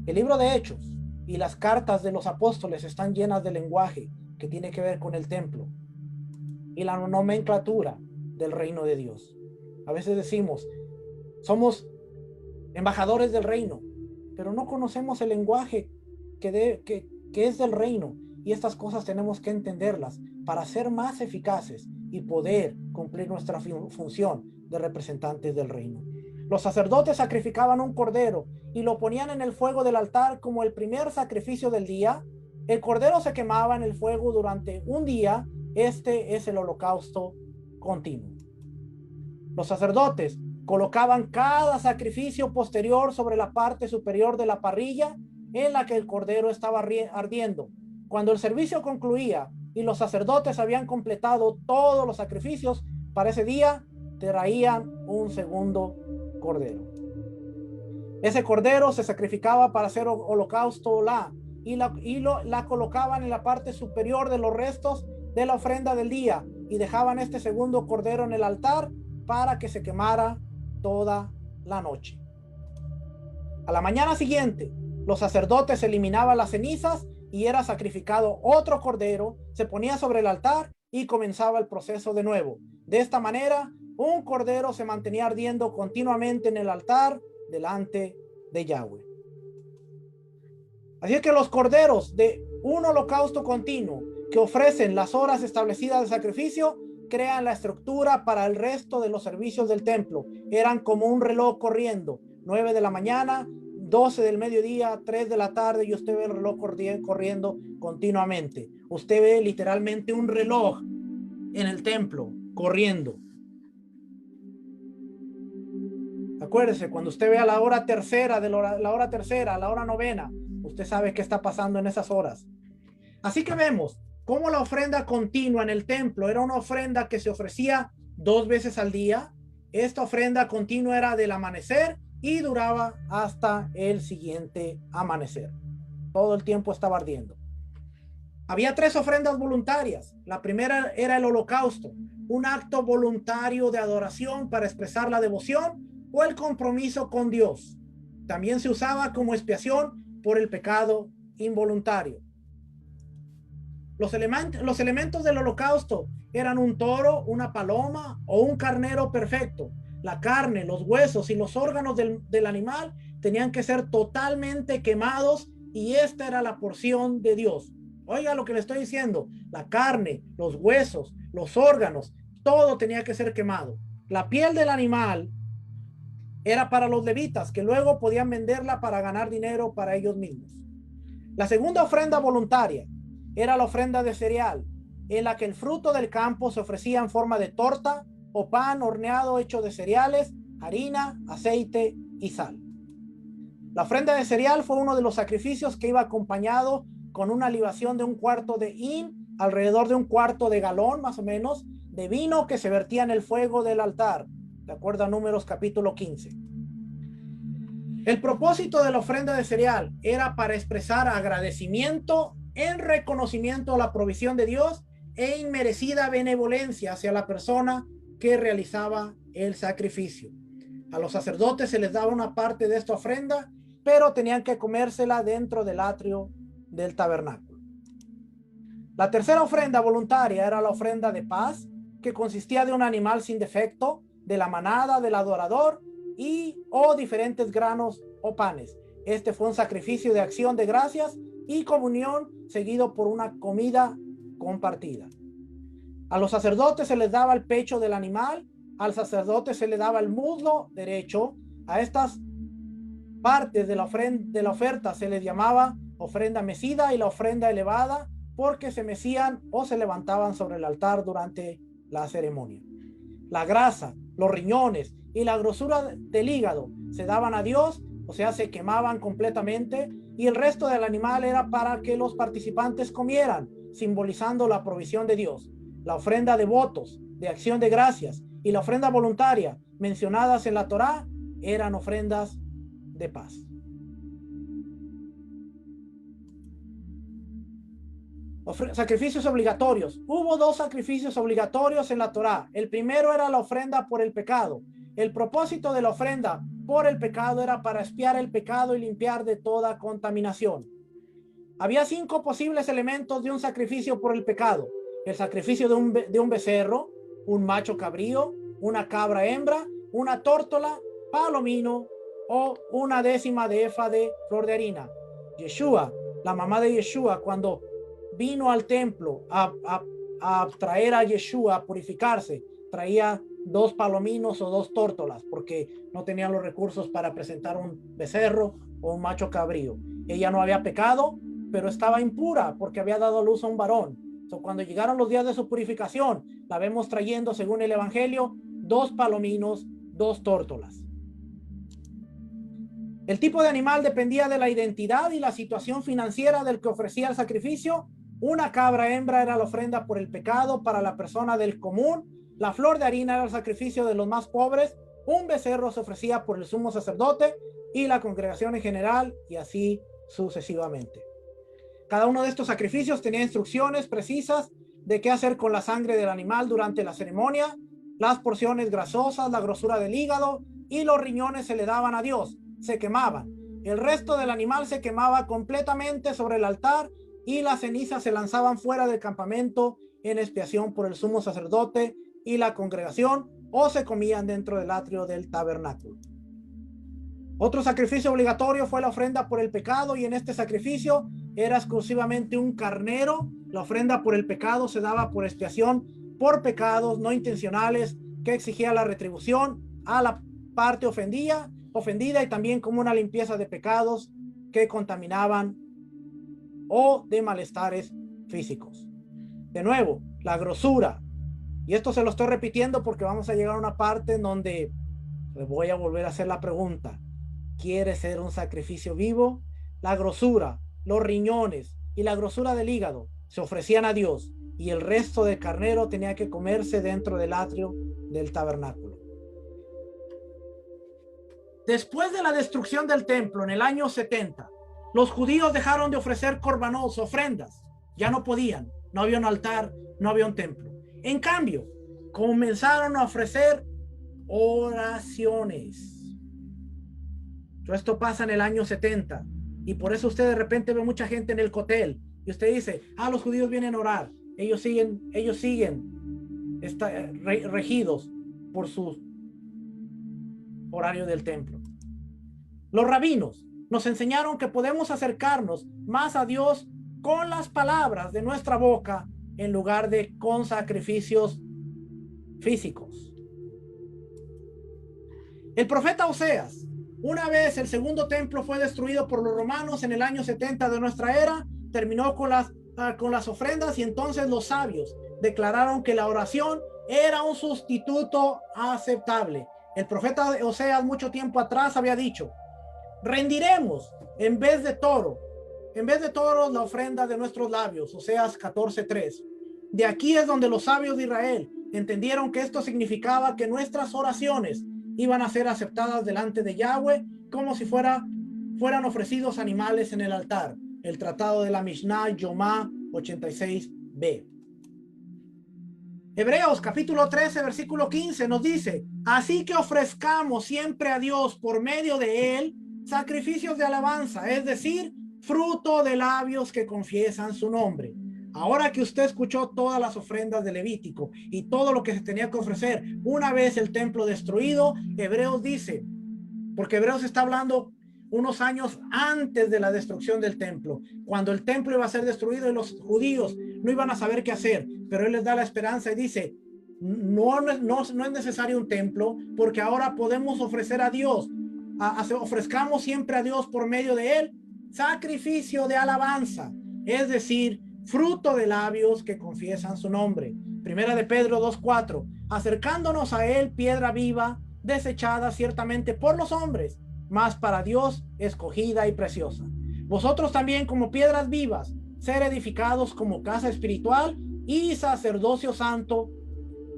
El libro de Hechos y las cartas de los apóstoles están llenas de lenguaje que tiene que ver con el templo y la nomenclatura del reino de Dios. A veces decimos, somos embajadores del reino, pero no conocemos el lenguaje que es del reino, y estas cosas tenemos que entenderlas para ser más eficaces y poder cumplir nuestra función de representantes del reino. Los sacerdotes sacrificaban un cordero y lo ponían en el fuego del altar como el primer sacrificio del día. El cordero se quemaba en el fuego durante un día. Este es el holocausto continuo. Los sacerdotes colocaban cada sacrificio posterior sobre la parte superior de la parrilla en la que el cordero estaba ardiendo. Cuando el servicio concluía y los sacerdotes habían completado todos los sacrificios para ese día, traían un segundo cordero. Ese cordero se sacrificaba para hacer holocausto y la colocaban en la parte superior de los restos de la ofrenda del día y dejaban este segundo cordero en el altar para que se quemara toda la noche. A la mañana siguiente, los sacerdotes eliminaban las cenizas y era sacrificado otro cordero, se ponía sobre el altar y comenzaba el proceso de nuevo. De esta manera, un cordero se mantenía ardiendo continuamente en el altar delante de Yahweh. Así es que los corderos de un holocausto continuo que ofrecen las horas establecidas de sacrificio crean la estructura para el resto de los servicios del templo. Eran como un reloj corriendo, 9 de la mañana, 12 del mediodía, 3 de la tarde, y usted ve el reloj corriendo continuamente. Usted ve literalmente un reloj en el templo corriendo. Acuérdese, cuando usted ve a la hora tercera, la hora tercera, a la hora novena, usted sabe qué está pasando en esas horas. Así que vemos cómo la ofrenda continua en el templo era una ofrenda que se ofrecía 2 veces al día. Esta ofrenda continua era del amanecer y duraba hasta el siguiente amanecer. Todo el tiempo estaba ardiendo. Había 3 ofrendas voluntarias. La primera era el holocausto, un acto voluntario de adoración para expresar la devoción o el compromiso con Dios. También se usaba como expiación por el pecado involuntario. Los elementos del holocausto eran un toro, una paloma o un carnero perfecto. La carne, los huesos y los órganos del animal tenían que ser totalmente quemados, y esta era la porción de Dios. Oiga lo que le estoy diciendo: la carne, los huesos, los órganos, todo tenía que ser quemado. La piel del animal era para los levitas, que luego podían venderla para ganar dinero para ellos mismos. La segunda ofrenda voluntaria era la ofrenda de cereal, en la que el fruto del campo se ofrecía en forma de torta o pan horneado hecho de cereales, harina, aceite y sal. La ofrenda de cereal fue uno de los sacrificios que iba acompañado con una libación de 1/4 de hin, alrededor de 1/4 de galón más o menos, de vino que se vertía en el fuego del altar, de acuerdo a Números capítulo 15. El propósito de la ofrenda de cereal era para expresar agradecimiento en reconocimiento a la provisión de Dios e inmerecida benevolencia hacia la persona que realizaba el sacrificio. A los sacerdotes se les daba una parte de esta ofrenda, pero tenían que comérsela dentro del atrio del tabernáculo. La tercera ofrenda voluntaria era la ofrenda de paz, que consistía de un animal sin defecto, de la manada del adorador o diferentes granos o panes. Este fue un sacrificio de acción de gracias y comunión, seguido por una comida compartida. A los sacerdotes se les daba el pecho del animal, al sacerdote se le daba el muslo derecho. A estas partes de la oferta se les llamaba ofrenda mecida y la ofrenda elevada, porque se mecían o se levantaban sobre el altar durante la ceremonia. La grasa, los riñones y la grosura del hígado se daban a Dios, o sea, se quemaban completamente, y el resto del animal era para que los participantes comieran, simbolizando la provisión de Dios. La ofrenda de votos, de acción de gracias, y la ofrenda voluntaria mencionadas en la Torá eran ofrendas de paz. Sacrificios obligatorios. Hubo 2 sacrificios obligatorios en la Torá. El primero era la ofrenda por el pecado. El propósito de la ofrenda por el pecado era para expiar el pecado y limpiar de toda contaminación. Había 5 posibles elementos de un sacrificio por el pecado: el sacrificio de un becerro, un macho cabrío, una cabra hembra, una tórtola, palomino o una décima de efa de flor de harina. Yeshua, la mamá de Yeshua, cuando vino al templo a traer a Yeshua a purificarse, traía 2 palominos o 2 tórtolas, porque no tenían los recursos para presentar un becerro o un macho cabrío. Ella no había pecado, pero estaba impura porque había dado a luz a un varón. Cuando llegaron los días de su purificación, la vemos trayendo, según el evangelio, 2 palominos, 2 tórtolas. El tipo de animal dependía de la identidad y la situación financiera del que ofrecía el sacrificio. Una cabra hembra era la ofrenda por el pecado para la persona del común. La flor de harina era el sacrificio de los más pobres. Un becerro se ofrecía por el sumo sacerdote y la congregación en general, y así sucesivamente. Cada uno de estos sacrificios tenía instrucciones precisas de qué hacer con la sangre del animal durante la ceremonia. Las porciones grasosas, la grosura del hígado y los riñones se le daban a Dios, se quemaban. El resto del animal se quemaba completamente sobre el altar y las cenizas se lanzaban fuera del campamento en expiación por el sumo sacerdote y la congregación, o se comían dentro del atrio del tabernáculo. Otro sacrificio obligatorio fue la ofrenda por el pecado, y en este sacrificio era exclusivamente un carnero. La ofrenda por el pecado se daba por expiación por pecados no intencionales que exigía la retribución a la parte ofendida y también como una limpieza de pecados que contaminaban o de malestares físicos. De nuevo, la grosura, y esto se lo estoy repitiendo porque vamos a llegar a una parte en donde les voy a volver a hacer la pregunta: ¿quiere ser un sacrificio vivo? La grosura, los riñones y la grosura del hígado se ofrecían a Dios, y el resto del carnero tenía que comerse dentro del atrio del tabernáculo. Después de la destrucción del templo en el año 70, los judíos dejaron de ofrecer corbanos, ofrendas. Ya no podían, no había un altar, no había un templo. En cambio, comenzaron a ofrecer oraciones. Esto pasa en el año 70, y por eso usted de repente ve mucha gente en el cotel y usted dice: los judíos vienen a orar. Ellos siguen regidos por su horario del templo. Los rabinos nos enseñaron que podemos acercarnos más a Dios con las palabras de nuestra boca en lugar de con sacrificios físicos. El profeta Oseas, una vez el segundo templo fue destruido por los romanos en el año 70 de nuestra era, terminó con las ofrendas, y entonces los sabios declararon que la oración era un sustituto aceptable. El profeta Oseas mucho tiempo atrás había dicho: rendiremos en vez de toros la ofrenda de nuestros labios. Oseas 14:3. De aquí es donde los sabios de Israel entendieron que esto significaba que nuestras oraciones iban a ser aceptadas delante de Yahweh como si fueran ofrecidos animales en el altar. El tratado de la Mishnah, Yomá 86b. Hebreos capítulo 13 versículo 15 nos dice: así que ofrezcamos siempre a Dios por medio de él sacrificios de alabanza, es decir, fruto de labios que confiesan su nombre. Ahora que usted escuchó todas las ofrendas de Levítico y todo lo que se tenía que ofrecer una vez el templo destruido, Hebreos dice, porque Hebreos está hablando unos años antes de la destrucción del templo, cuando el templo iba a ser destruido y los judíos no iban a saber qué hacer, pero él les da la esperanza y dice: no es necesario un templo, porque ahora podemos ofrecer a Dios, ofrezcamos siempre a Dios por medio de él sacrificio de alabanza, es decir, fruto de labios que confiesan su nombre. Primera de Pedro 2:4, acercándonos a él, piedra viva, desechada ciertamente por los hombres, mas para Dios escogida y preciosa. Vosotros también, como piedras vivas, ser edificados como casa espiritual y sacerdocio santo,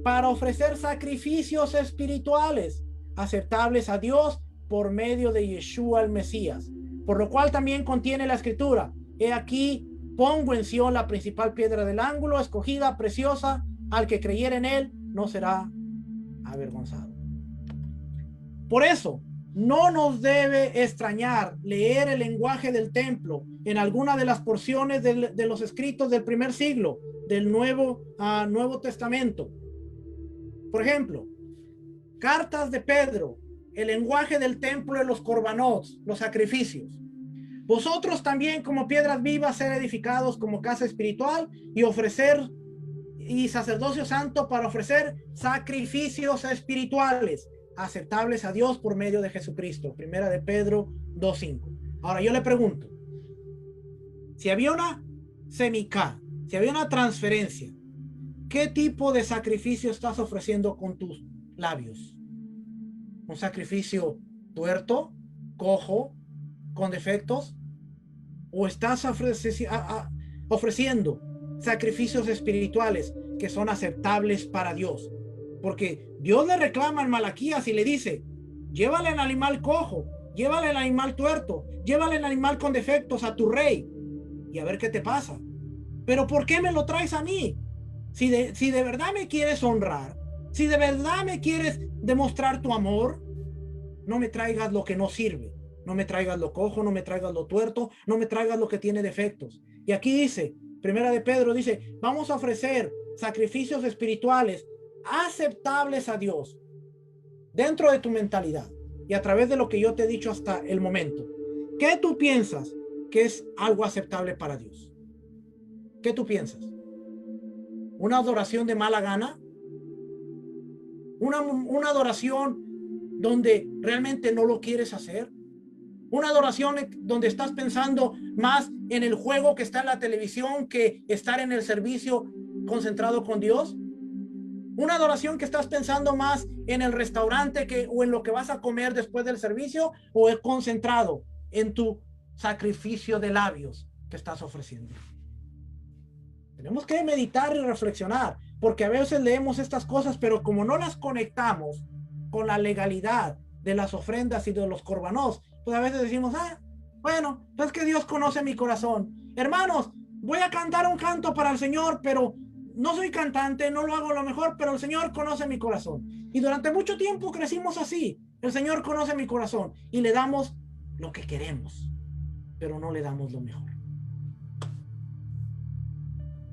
para ofrecer sacrificios espirituales aceptables a Dios por medio de Yeshua el Mesías. Por lo cual también contiene la escritura: he aquí, pongo en Sión la principal piedra del ángulo, escogida, preciosa, al que creyere en él no será avergonzado. Por eso, No nos debe extrañar leer el lenguaje del templo en alguna de las porciones de los escritos del primer siglo del Nuevo Testamento. Por ejemplo, cartas de Pedro, el lenguaje del templo de los corbanos, los sacrificios. Vosotros también como piedras vivas ser edificados como casa espiritual y ofrecer y sacerdocio santo para ofrecer sacrificios espirituales aceptables a Dios por medio de Jesucristo. Primera de Pedro 2:5. Ahora yo le pregunto, si había una semicá, si había una transferencia, ¿qué tipo de sacrificio estás ofreciendo con tus labios? ¿Un sacrificio tuerto, cojo, con defectos? ¿O estás ofreciendo sacrificios espirituales que son aceptables para Dios? Porque Dios le reclama en Malaquías y le dice, llévale el animal cojo, llévale el animal tuerto, llévale el animal con defectos a tu rey y a ver qué te pasa. Pero ¿por qué me lo traes a mí? Si de verdad me quieres honrar, si de verdad me quieres demostrar tu amor, no me traigas lo que no sirve. No me traigas lo cojo, no me traigas lo tuerto, no me traigas lo que tiene defectos. Y aquí dice, Primera de Pedro dice, vamos a ofrecer sacrificios espirituales aceptables a Dios dentro de tu mentalidad y a través de lo que yo te he dicho hasta el momento. ¿Qué tú piensas que es algo aceptable para Dios? ¿Qué tú piensas? ¿Una adoración de mala gana? ¿Una adoración donde realmente no lo quieres hacer? ¿Una adoración donde estás pensando más en el juego que está en la televisión que estar en el servicio concentrado con Dios? ¿Una adoración que estás pensando más en el restaurante o en lo que vas a comer después del servicio, o es concentrado en tu sacrificio de labios que estás ofreciendo? Tenemos que meditar y reflexionar, porque a veces leemos estas cosas, pero como no las conectamos con la legalidad de las ofrendas y de los corbanos, pues a veces decimos, bueno, es que Dios conoce mi corazón. Hermanos, voy a cantar un canto para el Señor, pero no soy cantante, no lo hago lo mejor, pero el Señor conoce mi corazón. Y durante mucho tiempo crecimos así. El Señor conoce mi corazón y le damos lo que queremos, pero no le damos lo mejor.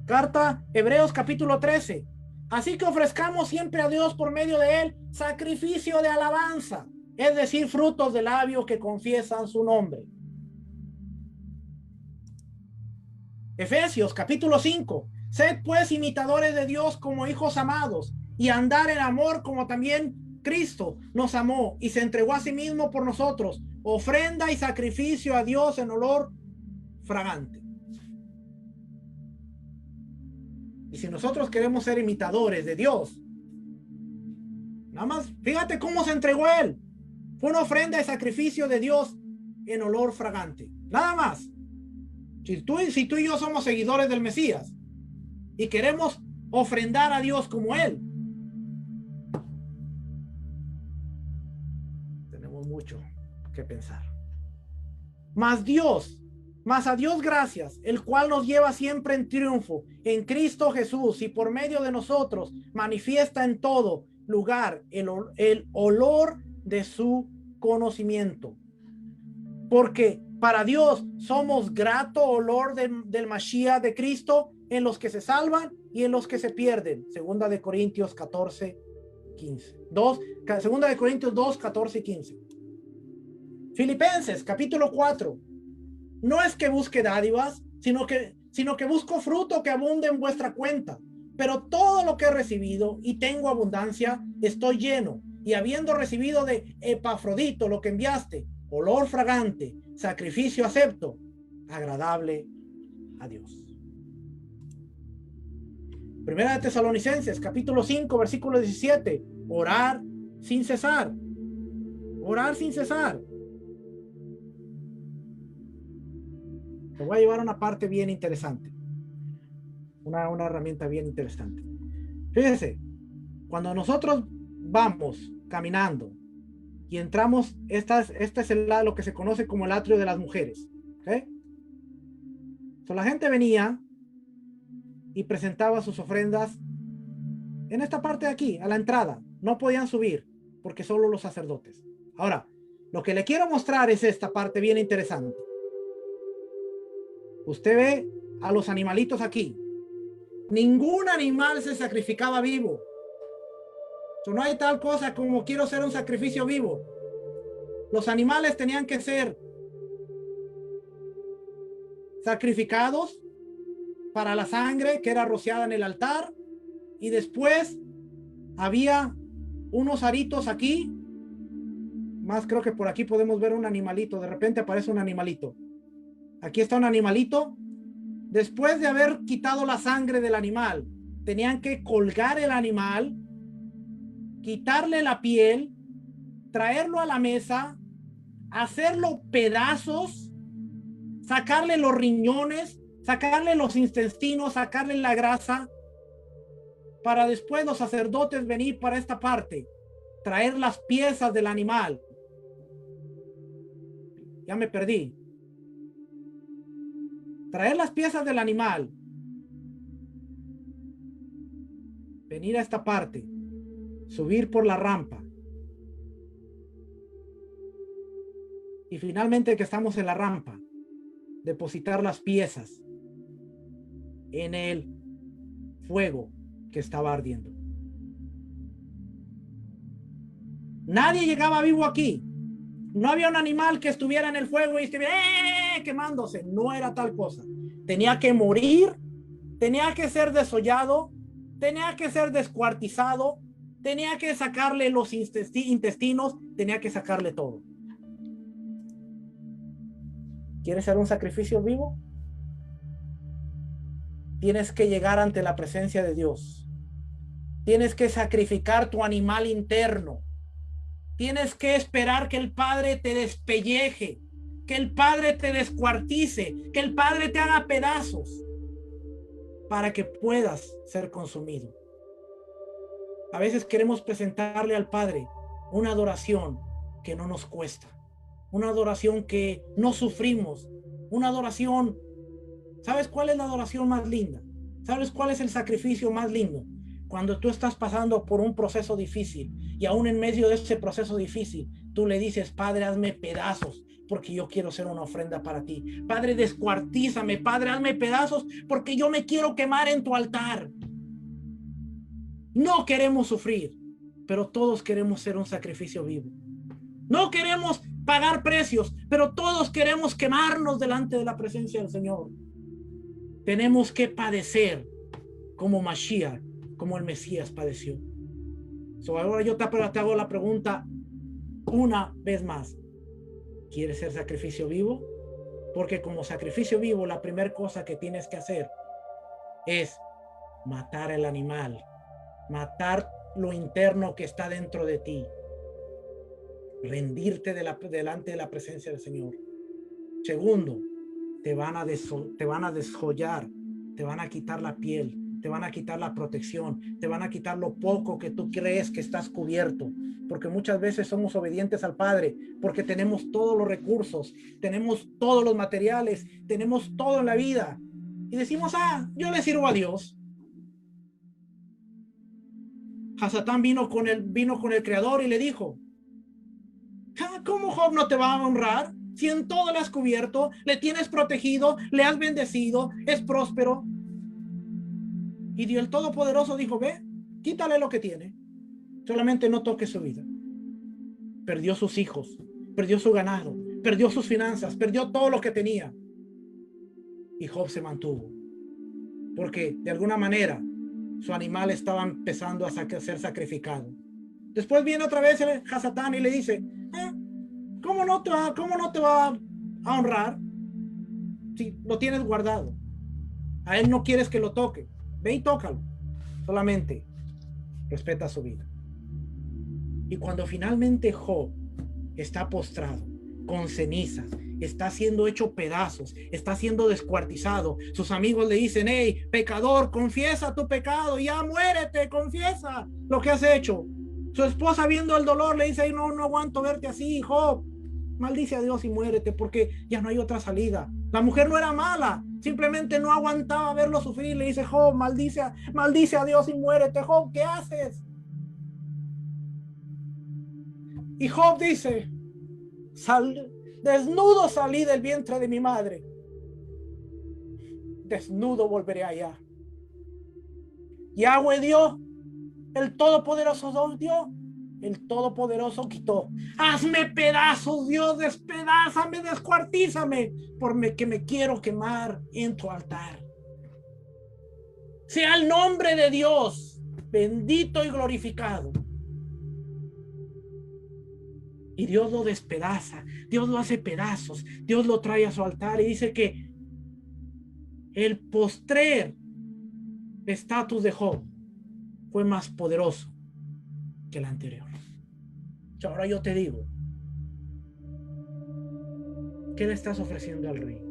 Carta Hebreos capítulo 13. Así que ofrezcamos siempre a Dios por medio de él sacrificio de alabanza, es decir, frutos de labios que confiesan su nombre. Efesios capítulo 5. Sed pues imitadores de Dios como hijos amados y andar en amor como también Cristo nos amó y se entregó a sí mismo por nosotros, ofrenda y sacrificio a Dios en olor fragante. Y si nosotros queremos ser imitadores de Dios, nada más, fíjate cómo se entregó él. Fue una ofrenda de sacrificio de Dios en olor fragante. Nada más. Si tú y yo somos seguidores del Mesías y queremos ofrendar a Dios como él, tenemos mucho que pensar. Mas a Dios gracias, el cual nos lleva siempre en triunfo en Cristo Jesús y por medio de nosotros manifiesta en todo lugar el olor de su conocimiento. Porque para Dios somos grato olor del Mashiach de Cristo en los que se salvan y en los que se pierden. Segunda de Corintios 14, 15. Segunda de Corintios 2, 14 y 15. Filipenses capítulo 4. No es que busque dádivas, sino que busco fruto que abunde en vuestra cuenta. Pero todo lo que he recibido y tengo abundancia, estoy lleno. Y habiendo recibido de Epafrodito lo que enviaste, olor fragante, sacrificio acepto, agradable a Dios. Primera de Tesalonicenses, capítulo 5, versículo 17. Orar sin cesar. Orar sin cesar. Te voy a llevar a una parte bien interesante. Una herramienta bien interesante. Fíjense, cuando nosotros vamos caminando y entramos, este es lo que se conoce como el atrio de las mujeres. ¿Okay? La gente venía y presentaba sus ofrendas en esta parte de aquí, a la entrada. No podían subir porque solo los sacerdotes. Ahora, Lo que le quiero mostrar es esta parte bien interesante. Usted ve a los animalitos aquí. Ningún animal se sacrificaba vivo. No hay tal cosa como quiero hacer un sacrificio vivo. Los animales tenían que ser sacrificados para la sangre que era rociada en el altar, y después había unos aritos aquí. Más creo que por aquí podemos ver un animalito. De repente aparece un animalito. Aquí está un animalito. Después de haber quitado la sangre del animal, tenían que colgar el animal, quitarle la piel, traerlo a la mesa, hacerlo pedazos, sacarle los riñones, sacarle los intestinos, sacarle la grasa, para después los sacerdotes venir para esta parte, traer las piezas del animal. Ya me perdí. Traer las piezas del animal, venir a esta parte, subir por la rampa, y finalmente que estamos en la rampa, depositar las piezas en el fuego que estaba ardiendo. Nadie llegaba vivo aquí. No había un animal que estuviera en el fuego y estuviera quemándose. No era tal cosa. Tenía que morir, tenía que ser desollado, tenía que ser descuartizado, tenía que sacarle los intestinos, tenía que sacarle todo. ¿Quieres ser un sacrificio vivo? Tienes que llegar ante la presencia de Dios. Tienes que sacrificar tu animal interno. Tienes que esperar que el Padre te despelleje, que el Padre te descuartice, que el Padre te haga pedazos para que puedas ser consumido. A veces queremos presentarle al Padre una adoración que no nos cuesta, una adoración que no sufrimos, una adoración. ¿Sabes cuál es la adoración más linda? ¿Sabes cuál es el sacrificio más lindo? Cuando tú estás pasando por un proceso difícil y aún en medio de ese proceso difícil, tú le dices: Padre, hazme pedazos porque yo quiero ser una ofrenda para ti. Padre, descuartízame. Padre, hazme pedazos porque yo me quiero quemar en tu altar. No queremos sufrir, pero todos queremos ser un sacrificio vivo. No queremos pagar precios, pero todos queremos quemarnos delante de la presencia del Señor. Tenemos que padecer como Mashiach, como el Mesías padeció. Ahora yo te hago la pregunta una vez más: ¿quieres ser sacrificio vivo? Porque como sacrificio vivo, la primera cosa que tienes que hacer es matar el animal, matar lo interno que está dentro de ti, rendirte delante de la presencia del Señor. Segundo, te van a deshollar, te van a quitar la piel, te van a quitar la protección, te van a quitar lo poco que tú crees que estás cubierto, porque muchas veces somos obedientes al Padre, porque tenemos todos los recursos, tenemos todos los materiales, tenemos todo en la vida, y decimos: yo le sirvo a Dios. Hasatán vino con el Creador y le dijo: ¿cómo Job no te va a honrar? Si en todo le has cubierto, le tienes protegido, le has bendecido, es próspero. Y Dios el Todopoderoso dijo: ve, quítale lo que tiene, solamente no toques su vida. Perdió sus hijos, perdió su ganado, perdió sus finanzas, perdió todo lo que tenía. Y Job se mantuvo, porque de alguna manera su animal estaba empezando a ser sacrificado. Después viene otra vez el Hasatán y le dice: ¿cómo no te va a honrar si lo tienes guardado? A él no quieres que lo toque. Ve y tócalo. Solamente respeta su vida. Y cuando finalmente Job está postrado, con cenizas, está siendo hecho pedazos, está siendo descuartizado, sus amigos le dicen: hey, pecador, confiesa tu pecado, ya muérete, confiesa lo que has hecho. Su esposa, viendo el dolor, le dice: no aguanto verte así, Job, maldice a Dios y muérete, porque ya no hay otra salida. La mujer no era mala, simplemente no aguantaba verlo sufrir. Le dice: Job, maldice a Dios y muérete. Job, ¿qué haces? Y Job dice: Desnudo salí del vientre de mi madre. Desnudo volveré allá. Yahweh dio, el Todopoderoso dio, el Todopoderoso quitó. Hazme pedazos, Dios, despedázame, descuartízame, porque me quiero quemar en tu altar. Sea el nombre de Dios bendito y glorificado. Y Dios lo despedaza, Dios lo hace pedazos, Dios lo trae a su altar y dice que el postrer estatus de Job fue más poderoso que el anterior. Ahora yo te digo, ¿qué le estás ofreciendo al rey?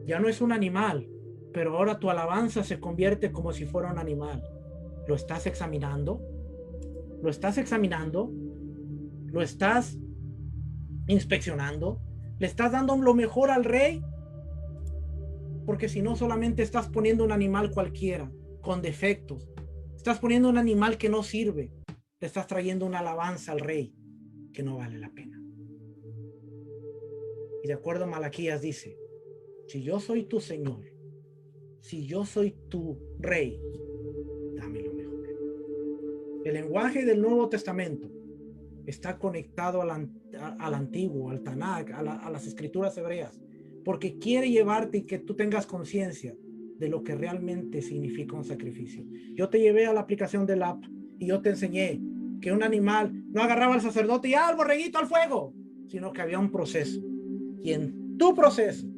Ya no es un animal, pero ahora tu alabanza se convierte como si fuera un animal. ¿Lo estás examinando? ¿Lo estás examinando? ¿Lo estás inspeccionando? ¿Le estás dando lo mejor al rey? Porque si no, solamente estás poniendo un animal cualquiera, con defectos. Estás poniendo un animal que no sirve. Le estás trayendo una alabanza al rey que no vale la pena. Y de acuerdo a Malaquías dice, si yo soy tu Señor, si yo soy tu rey, dame lo mejor. El lenguaje del Nuevo Testamento está conectado al antiguo, al Tanakh, a las escrituras hebreas, porque quiere llevarte y que tú tengas conciencia de lo que realmente significa un sacrificio. Yo te llevé a la aplicación del app y yo te enseñé que un animal no agarraba al sacerdote y al borreguito al fuego, sino que había un proceso. Y en tu proceso,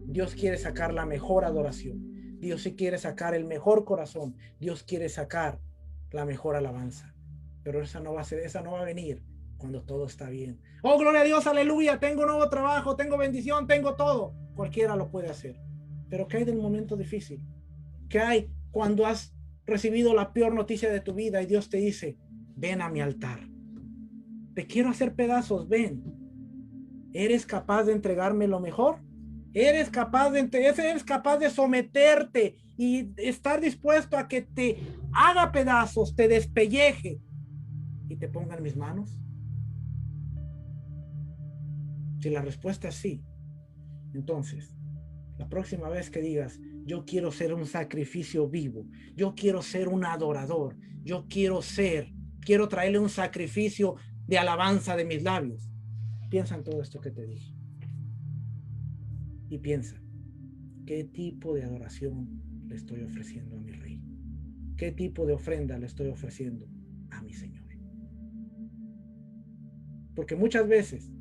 Dios quiere sacar la mejor adoración. Dios sí quiere sacar el mejor corazón. Dios quiere sacar la mejor alabanza. Pero esa no va a venir cuando todo está bien. Oh, gloria a Dios, aleluya, tengo nuevo trabajo, tengo bendición, tengo todo. Cualquiera lo puede hacer. Pero ¿qué hay del momento difícil? ¿Qué hay cuando has recibido la peor noticia de tu vida y Dios te dice, ven a mi altar? Te quiero hacer pedazos, ven. ¿Eres capaz de entregarme lo mejor? ¿Eres capaz de someterte y estar dispuesto a que te haga pedazos, te despelleje y te ponga en mis manos? Si la respuesta es sí, entonces la próxima vez que digas, yo quiero ser un sacrificio vivo, yo quiero ser un adorador, yo quiero traerle un sacrificio de alabanza de mis labios, piensa en todo esto que te dije. Y piensa, ¿qué tipo de adoración le estoy ofreciendo a mi rey? ¿Qué tipo de ofrenda le estoy ofreciendo a mi Señor? Porque muchas veces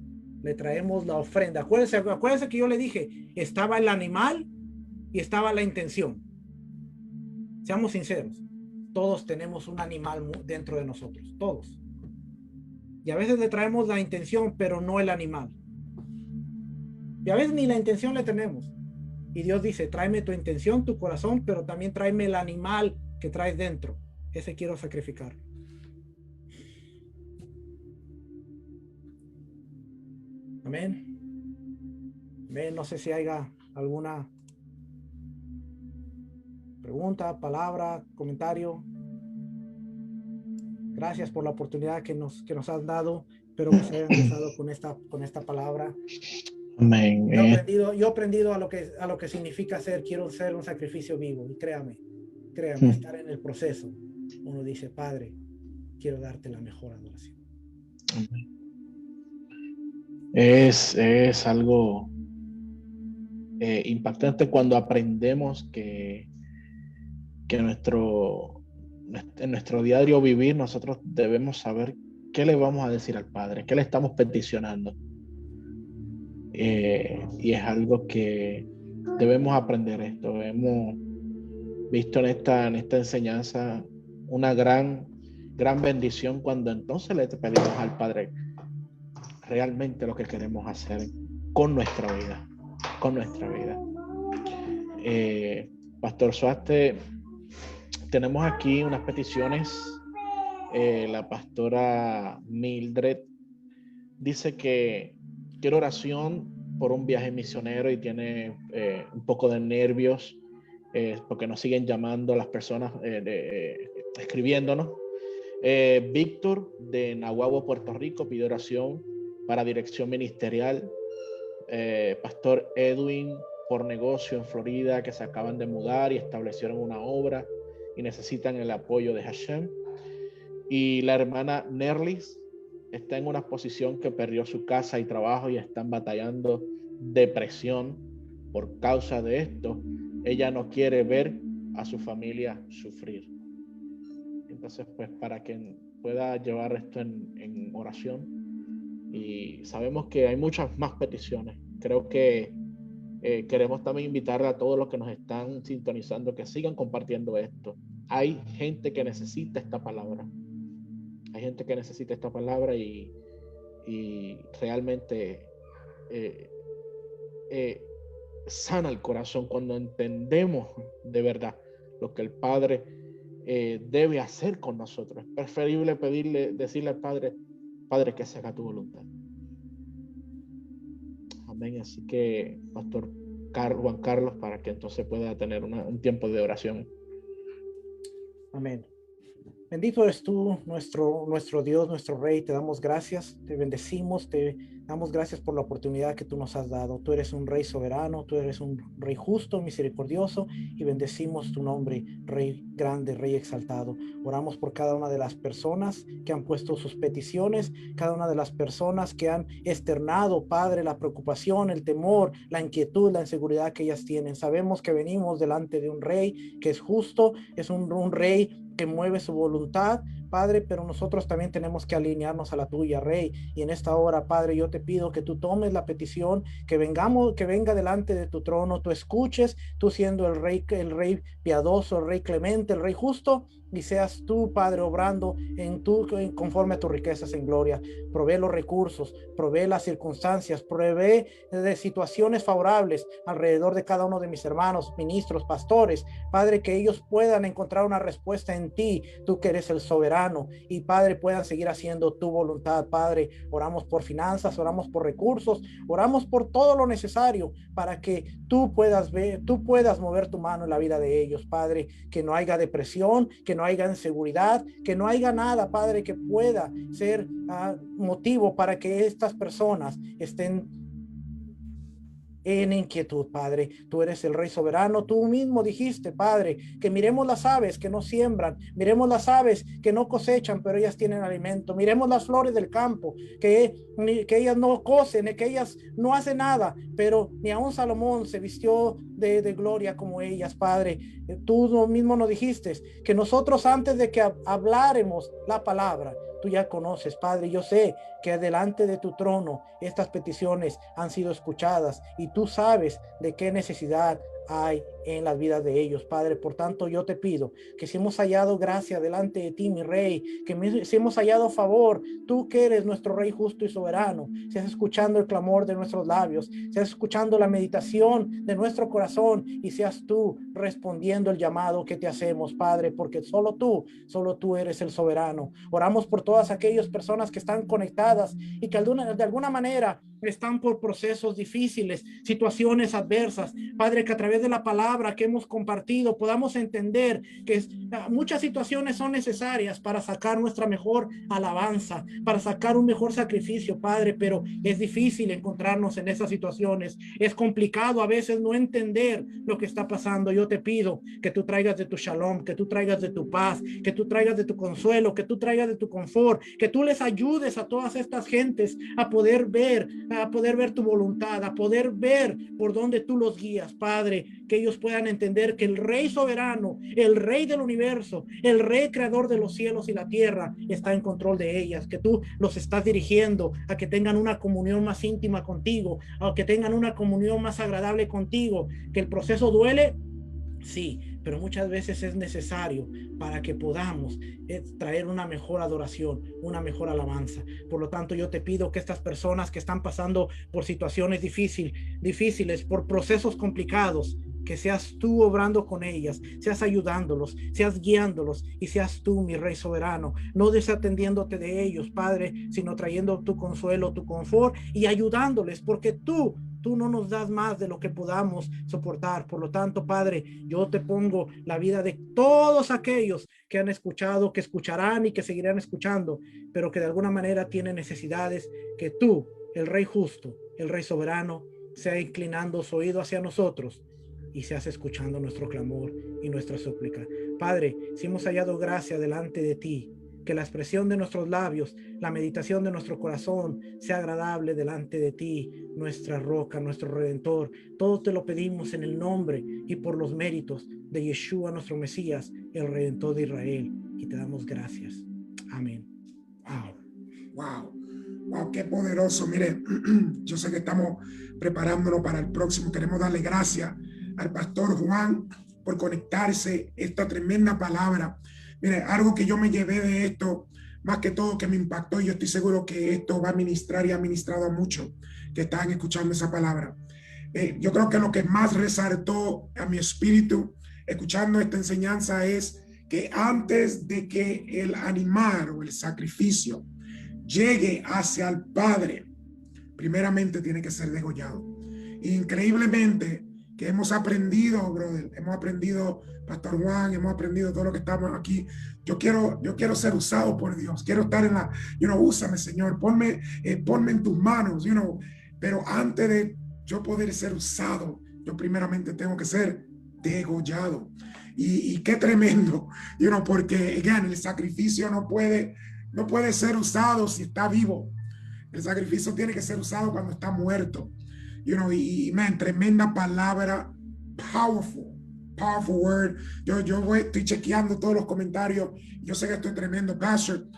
le traemos la ofrenda. Acuérdense que yo le dije, estaba el animal y estaba la intención. Seamos sinceros, todos tenemos un animal dentro de nosotros, todos. Y a veces le traemos la intención, pero no el animal. Y a veces ni la intención le tenemos. Y Dios dice, tráeme tu intención, tu corazón, pero también tráeme el animal que traes dentro. Ese quiero sacrificar. Amén. Amén. No sé si haya alguna pregunta, palabra, comentario. Gracias por la oportunidad que nos has dado. Espero que se hayan gozado con esta palabra. Amén. Yo he aprendido a lo que significa quiero ser un sacrificio vivo. Y créame, estar en el proceso. Uno dice, Padre, quiero darte la mejor adoración. Amén. Es algo impactante cuando aprendemos que en nuestro diario vivir nosotros debemos saber qué le vamos a decir al Padre, qué le estamos peticionando. Y es algo que debemos aprender esto. Hemos visto en esta enseñanza una gran bendición cuando entonces le pedimos al Padre realmente lo que queremos hacer con nuestra vida. Pastor Suaste, tenemos aquí unas peticiones. La pastora Mildred dice que quiere oración por un viaje misionero y tiene un poco de nervios porque nos siguen llamando las personas, escribiéndonos. Víctor de Nahuatl, Puerto Rico, pide oración para dirección ministerial. Pastor Edwin por negocio en Florida, que se acaban de mudar y establecieron una obra y necesitan el apoyo de Hashem. Y la hermana Nerlis está en una posición que perdió su casa y trabajo y están batallando depresión por causa de esto. Ella no quiere ver a su familia sufrir. Entonces, pues, para que pueda llevar esto en oración. Y sabemos que hay muchas más peticiones. Creo que queremos también invitar a todos los que nos están sintonizando que sigan compartiendo esto. Hay gente que necesita esta palabra. Hay gente que necesita esta palabra y realmente sana el corazón cuando entendemos de verdad lo que el Padre debe hacer con nosotros. Es preferible decirle al Padre, Padre, que se haga tu voluntad. Amén. Así que, Pastor Juan Carlos, para que entonces pueda tener un tiempo de oración. Amén. Bendito eres tú, nuestro Dios, nuestro Rey. Te damos gracias, te bendecimos, te damos gracias por la oportunidad que tú nos has dado. Tú eres un Rey soberano, tú eres un Rey justo, misericordioso, y bendecimos tu nombre, Rey grande, Rey exaltado. Oramos por cada una de las personas que han puesto sus peticiones, cada una de las personas que han externado, Padre, la preocupación, el temor, la inquietud, la inseguridad que ellas tienen. Sabemos que venimos delante de un Rey que es justo, es un Rey que mueve su voluntad, Padre, pero nosotros también tenemos que alinearnos a la tuya, Rey. Y en esta hora, Padre, yo te pido que tú tomes la petición, que venga delante de tu trono, tú escuches, tú siendo el Rey piadoso, el Rey clemente, el Rey justo, y seas tú, Padre, obrando conforme a tus riquezas en gloria. Provee los recursos, provee las circunstancias, provee de situaciones favorables alrededor de cada uno de mis hermanos, ministros, pastores, Padre, que ellos puedan encontrar una respuesta en ti, tú que eres el soberano, y Padre, puedan seguir haciendo tu voluntad. Padre, oramos por finanzas, oramos por recursos, oramos por todo lo necesario para que tú puedas mover tu mano en la vida de ellos, Padre, que no haya depresión, que no haya inseguridad, que no haya nada, Padre, que pueda ser motivo para que estas personas estén en inquietud, Padre. Tú eres el Rey soberano. Tú mismo dijiste, Padre, que miremos las aves que no siembran, miremos las aves que no cosechan, pero ellas tienen alimento. Miremos las flores del campo, que ellas no cosen, que ellas no hacen nada, pero ni aun Salomón se vistió de gloria como ellas, Padre. Tú mismo nos dijiste que nosotros, antes de que habláremos la palabra, tú ya conoces, Padre. Yo sé que delante de tu trono estas peticiones han sido escuchadas y tú sabes de qué necesidad hay en las vidas de ellos, Padre. Por tanto, yo te pido que si hemos hallado gracia delante de ti, mi Rey, que si hemos hallado favor, tú que eres nuestro Rey justo y soberano, seas escuchando el clamor de nuestros labios, seas escuchando la meditación de nuestro corazón y seas tú respondiendo el llamado que te hacemos, Padre, porque solo tú eres el soberano. Oramos por todas aquellas personas que están conectadas y que de alguna manera están por procesos difíciles, situaciones adversas, Padre, que a través de la palabra que hemos compartido podamos entender que muchas situaciones son necesarias para sacar nuestra mejor alabanza, para sacar un mejor sacrificio, Padre, pero es difícil encontrarnos en esas situaciones, es complicado a veces no entender lo que está pasando. Yo te pido que tú traigas de tu shalom, que tú traigas de tu paz, que tú traigas de tu consuelo, que tú traigas de tu confort, que tú les ayudes a todas estas gentes a poder ver tu voluntad, a poder ver por dónde tú los guías, Padre, que ellos puedan entender que el Rey soberano, el Rey del universo, el Rey creador de los cielos y la tierra está en control de ellas, que tú los estás dirigiendo a que tengan una comunión más íntima contigo, a que tengan una comunión más agradable contigo, que el proceso duele, sí, pero muchas veces es necesario para que podamos traer una mejor adoración, una mejor alabanza. Por lo tanto, yo te pido que estas personas que están pasando por situaciones difíciles, por procesos complicados, que seas tú obrando con ellas, seas ayudándolos, seas guiándolos y seas tú, mi Rey soberano, no desatendiéndote de ellos, Padre, sino trayendo tu consuelo, tu confort y ayudándoles, porque tú tú no nos das más de lo que podamos soportar. Por lo tanto, Padre, yo te pongo la vida de todos aquellos que han escuchado, que escucharán y que seguirán escuchando, pero que de alguna manera tienen necesidades, que tú, el Rey justo, el Rey soberano, sea inclinando su oído hacia nosotros y seas escuchando nuestro clamor y nuestra súplica. Padre, si hemos hallado gracia delante de ti, que la expresión de nuestros labios, la meditación de nuestro corazón sea agradable delante de ti, nuestra roca, nuestro Redentor. Todo te lo pedimos en el nombre y por los méritos de Yeshua, nuestro Mesías, el Redentor de Israel. Y te damos gracias. Amén. Wow, qué poderoso. Mire, yo sé que estamos preparándonos para el próximo. Queremos darle gracias al pastor Juan por conectarse esta tremenda palabra. Mire, algo que yo me llevé de esto, más que todo que me impactó, y yo estoy seguro que esto va a ministrar y ha ministrado a muchos que están escuchando esa palabra. Yo creo que lo que más resaltó a mi espíritu escuchando esta enseñanza es que antes de que el animal o el sacrificio llegue hacia el Padre, primeramente tiene que ser degollado. Increíblemente que hemos aprendido, brother, hemos aprendido, Pastor Juan, hemos aprendido todo lo que estamos aquí. Yo quiero ser usado por Dios, quiero estar en la, úsame, Señor, ponme en tus manos, pero antes de yo poder ser usado, yo primeramente tengo que ser degollado. Y qué tremendo, porque, again, el sacrificio no puede ser usado si está vivo. El sacrificio tiene que ser usado cuando está muerto. Tremenda palabra, powerful word. Estoy chequeando todos los comentarios. Yo sé que esto es tremendo, Pastor.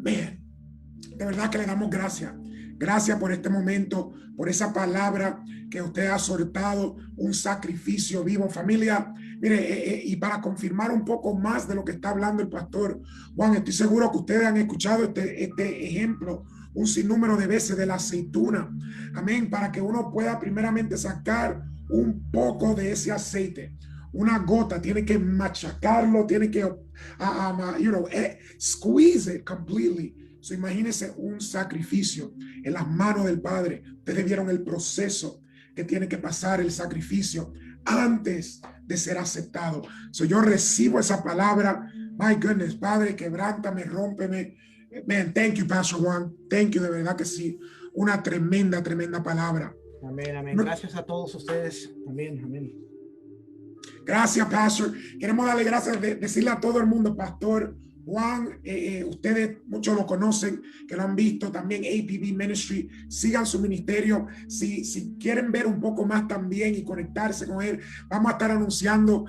De verdad que le damos gracias. Gracias por este momento, por esa palabra que usted ha soltado, un sacrificio vivo. Familia, mire, y para confirmar un poco más de lo que está hablando el pastor Juan, estoy seguro que ustedes han escuchado este ejemplo un sinnúmero de veces de la aceituna. Amén. Para que uno pueda primeramente sacar un poco de ese aceite, una gota, tiene que machacarlo, tiene que, squeeze it completely. So, imagínense un sacrificio en las manos del Padre. Ustedes vieron el proceso que tiene que pasar el sacrificio antes de ser aceptado. So, yo recibo esa palabra. My goodness, Padre, quebrántame, rómpeme. Man, thank you, Pastor Juan. Thank you, de verdad que sí. Una tremenda palabra. Amén, amén. Gracias a todos ustedes. Amén, amén. Gracias, Pastor. Queremos darle gracias, decirle a todo el mundo, Pastor Juan, ustedes muchos lo conocen, que lo han visto también, APB Ministry, sigan su ministerio. Si quieren ver un poco más también y conectarse con él, vamos a estar anunciando,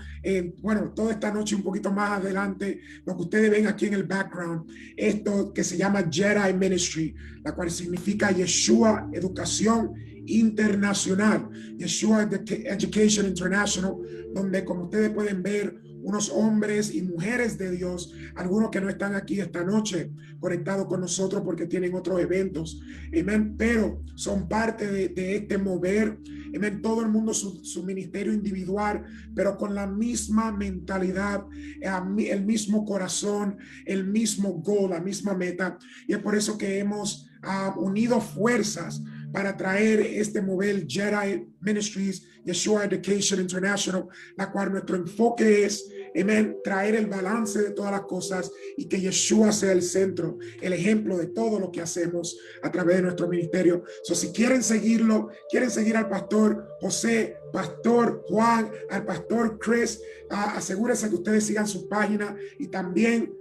toda esta noche, un poquito más adelante, lo que ustedes ven aquí en el background, esto que se llama Jedi Ministry, la cual significa Yeshua Educación Internacional, Yeshua Education International, donde, como ustedes pueden ver, unos hombres y mujeres de Dios, algunos que no están aquí esta noche conectados con nosotros porque tienen otros eventos, amén, pero son parte de este mover, amén, todo el mundo su ministerio individual, pero con la misma mentalidad, el mismo corazón, el mismo goal, la misma meta, y es por eso que hemos unido fuerzas para traer este mover Jedi Ministries, Yeshua Education International, la cual nuestro enfoque es, amén, traer el balance de todas las cosas y que Yeshua sea el centro, el ejemplo de todo lo que hacemos a través de nuestro ministerio. Si quieren seguirlo, quieren seguir al pastor José, pastor Juan, al pastor Chris, asegúrense que ustedes sigan su página y también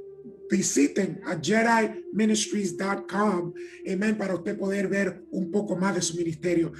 visiten a JediMinistries.com, amén, para usted poder ver un poco más de su ministerio.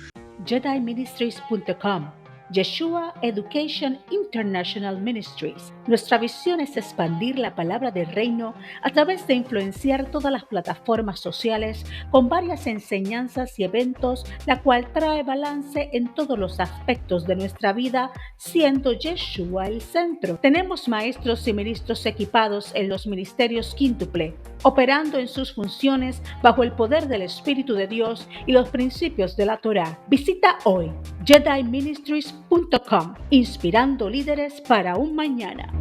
JediMinistries.com, Yeshua Education International Ministries. Nuestra visión es expandir la palabra del reino a través de influenciar todas las plataformas sociales con varias enseñanzas y eventos, la cual trae balance en todos los aspectos de nuestra vida, siendo Yeshua el centro. Tenemos maestros y ministros equipados en los ministerios quíntuple, operando en sus funciones bajo el poder del Espíritu de Dios y los principios de la Torá. Visita hoy JediMinistries.com, inspirando líderes para un mañana.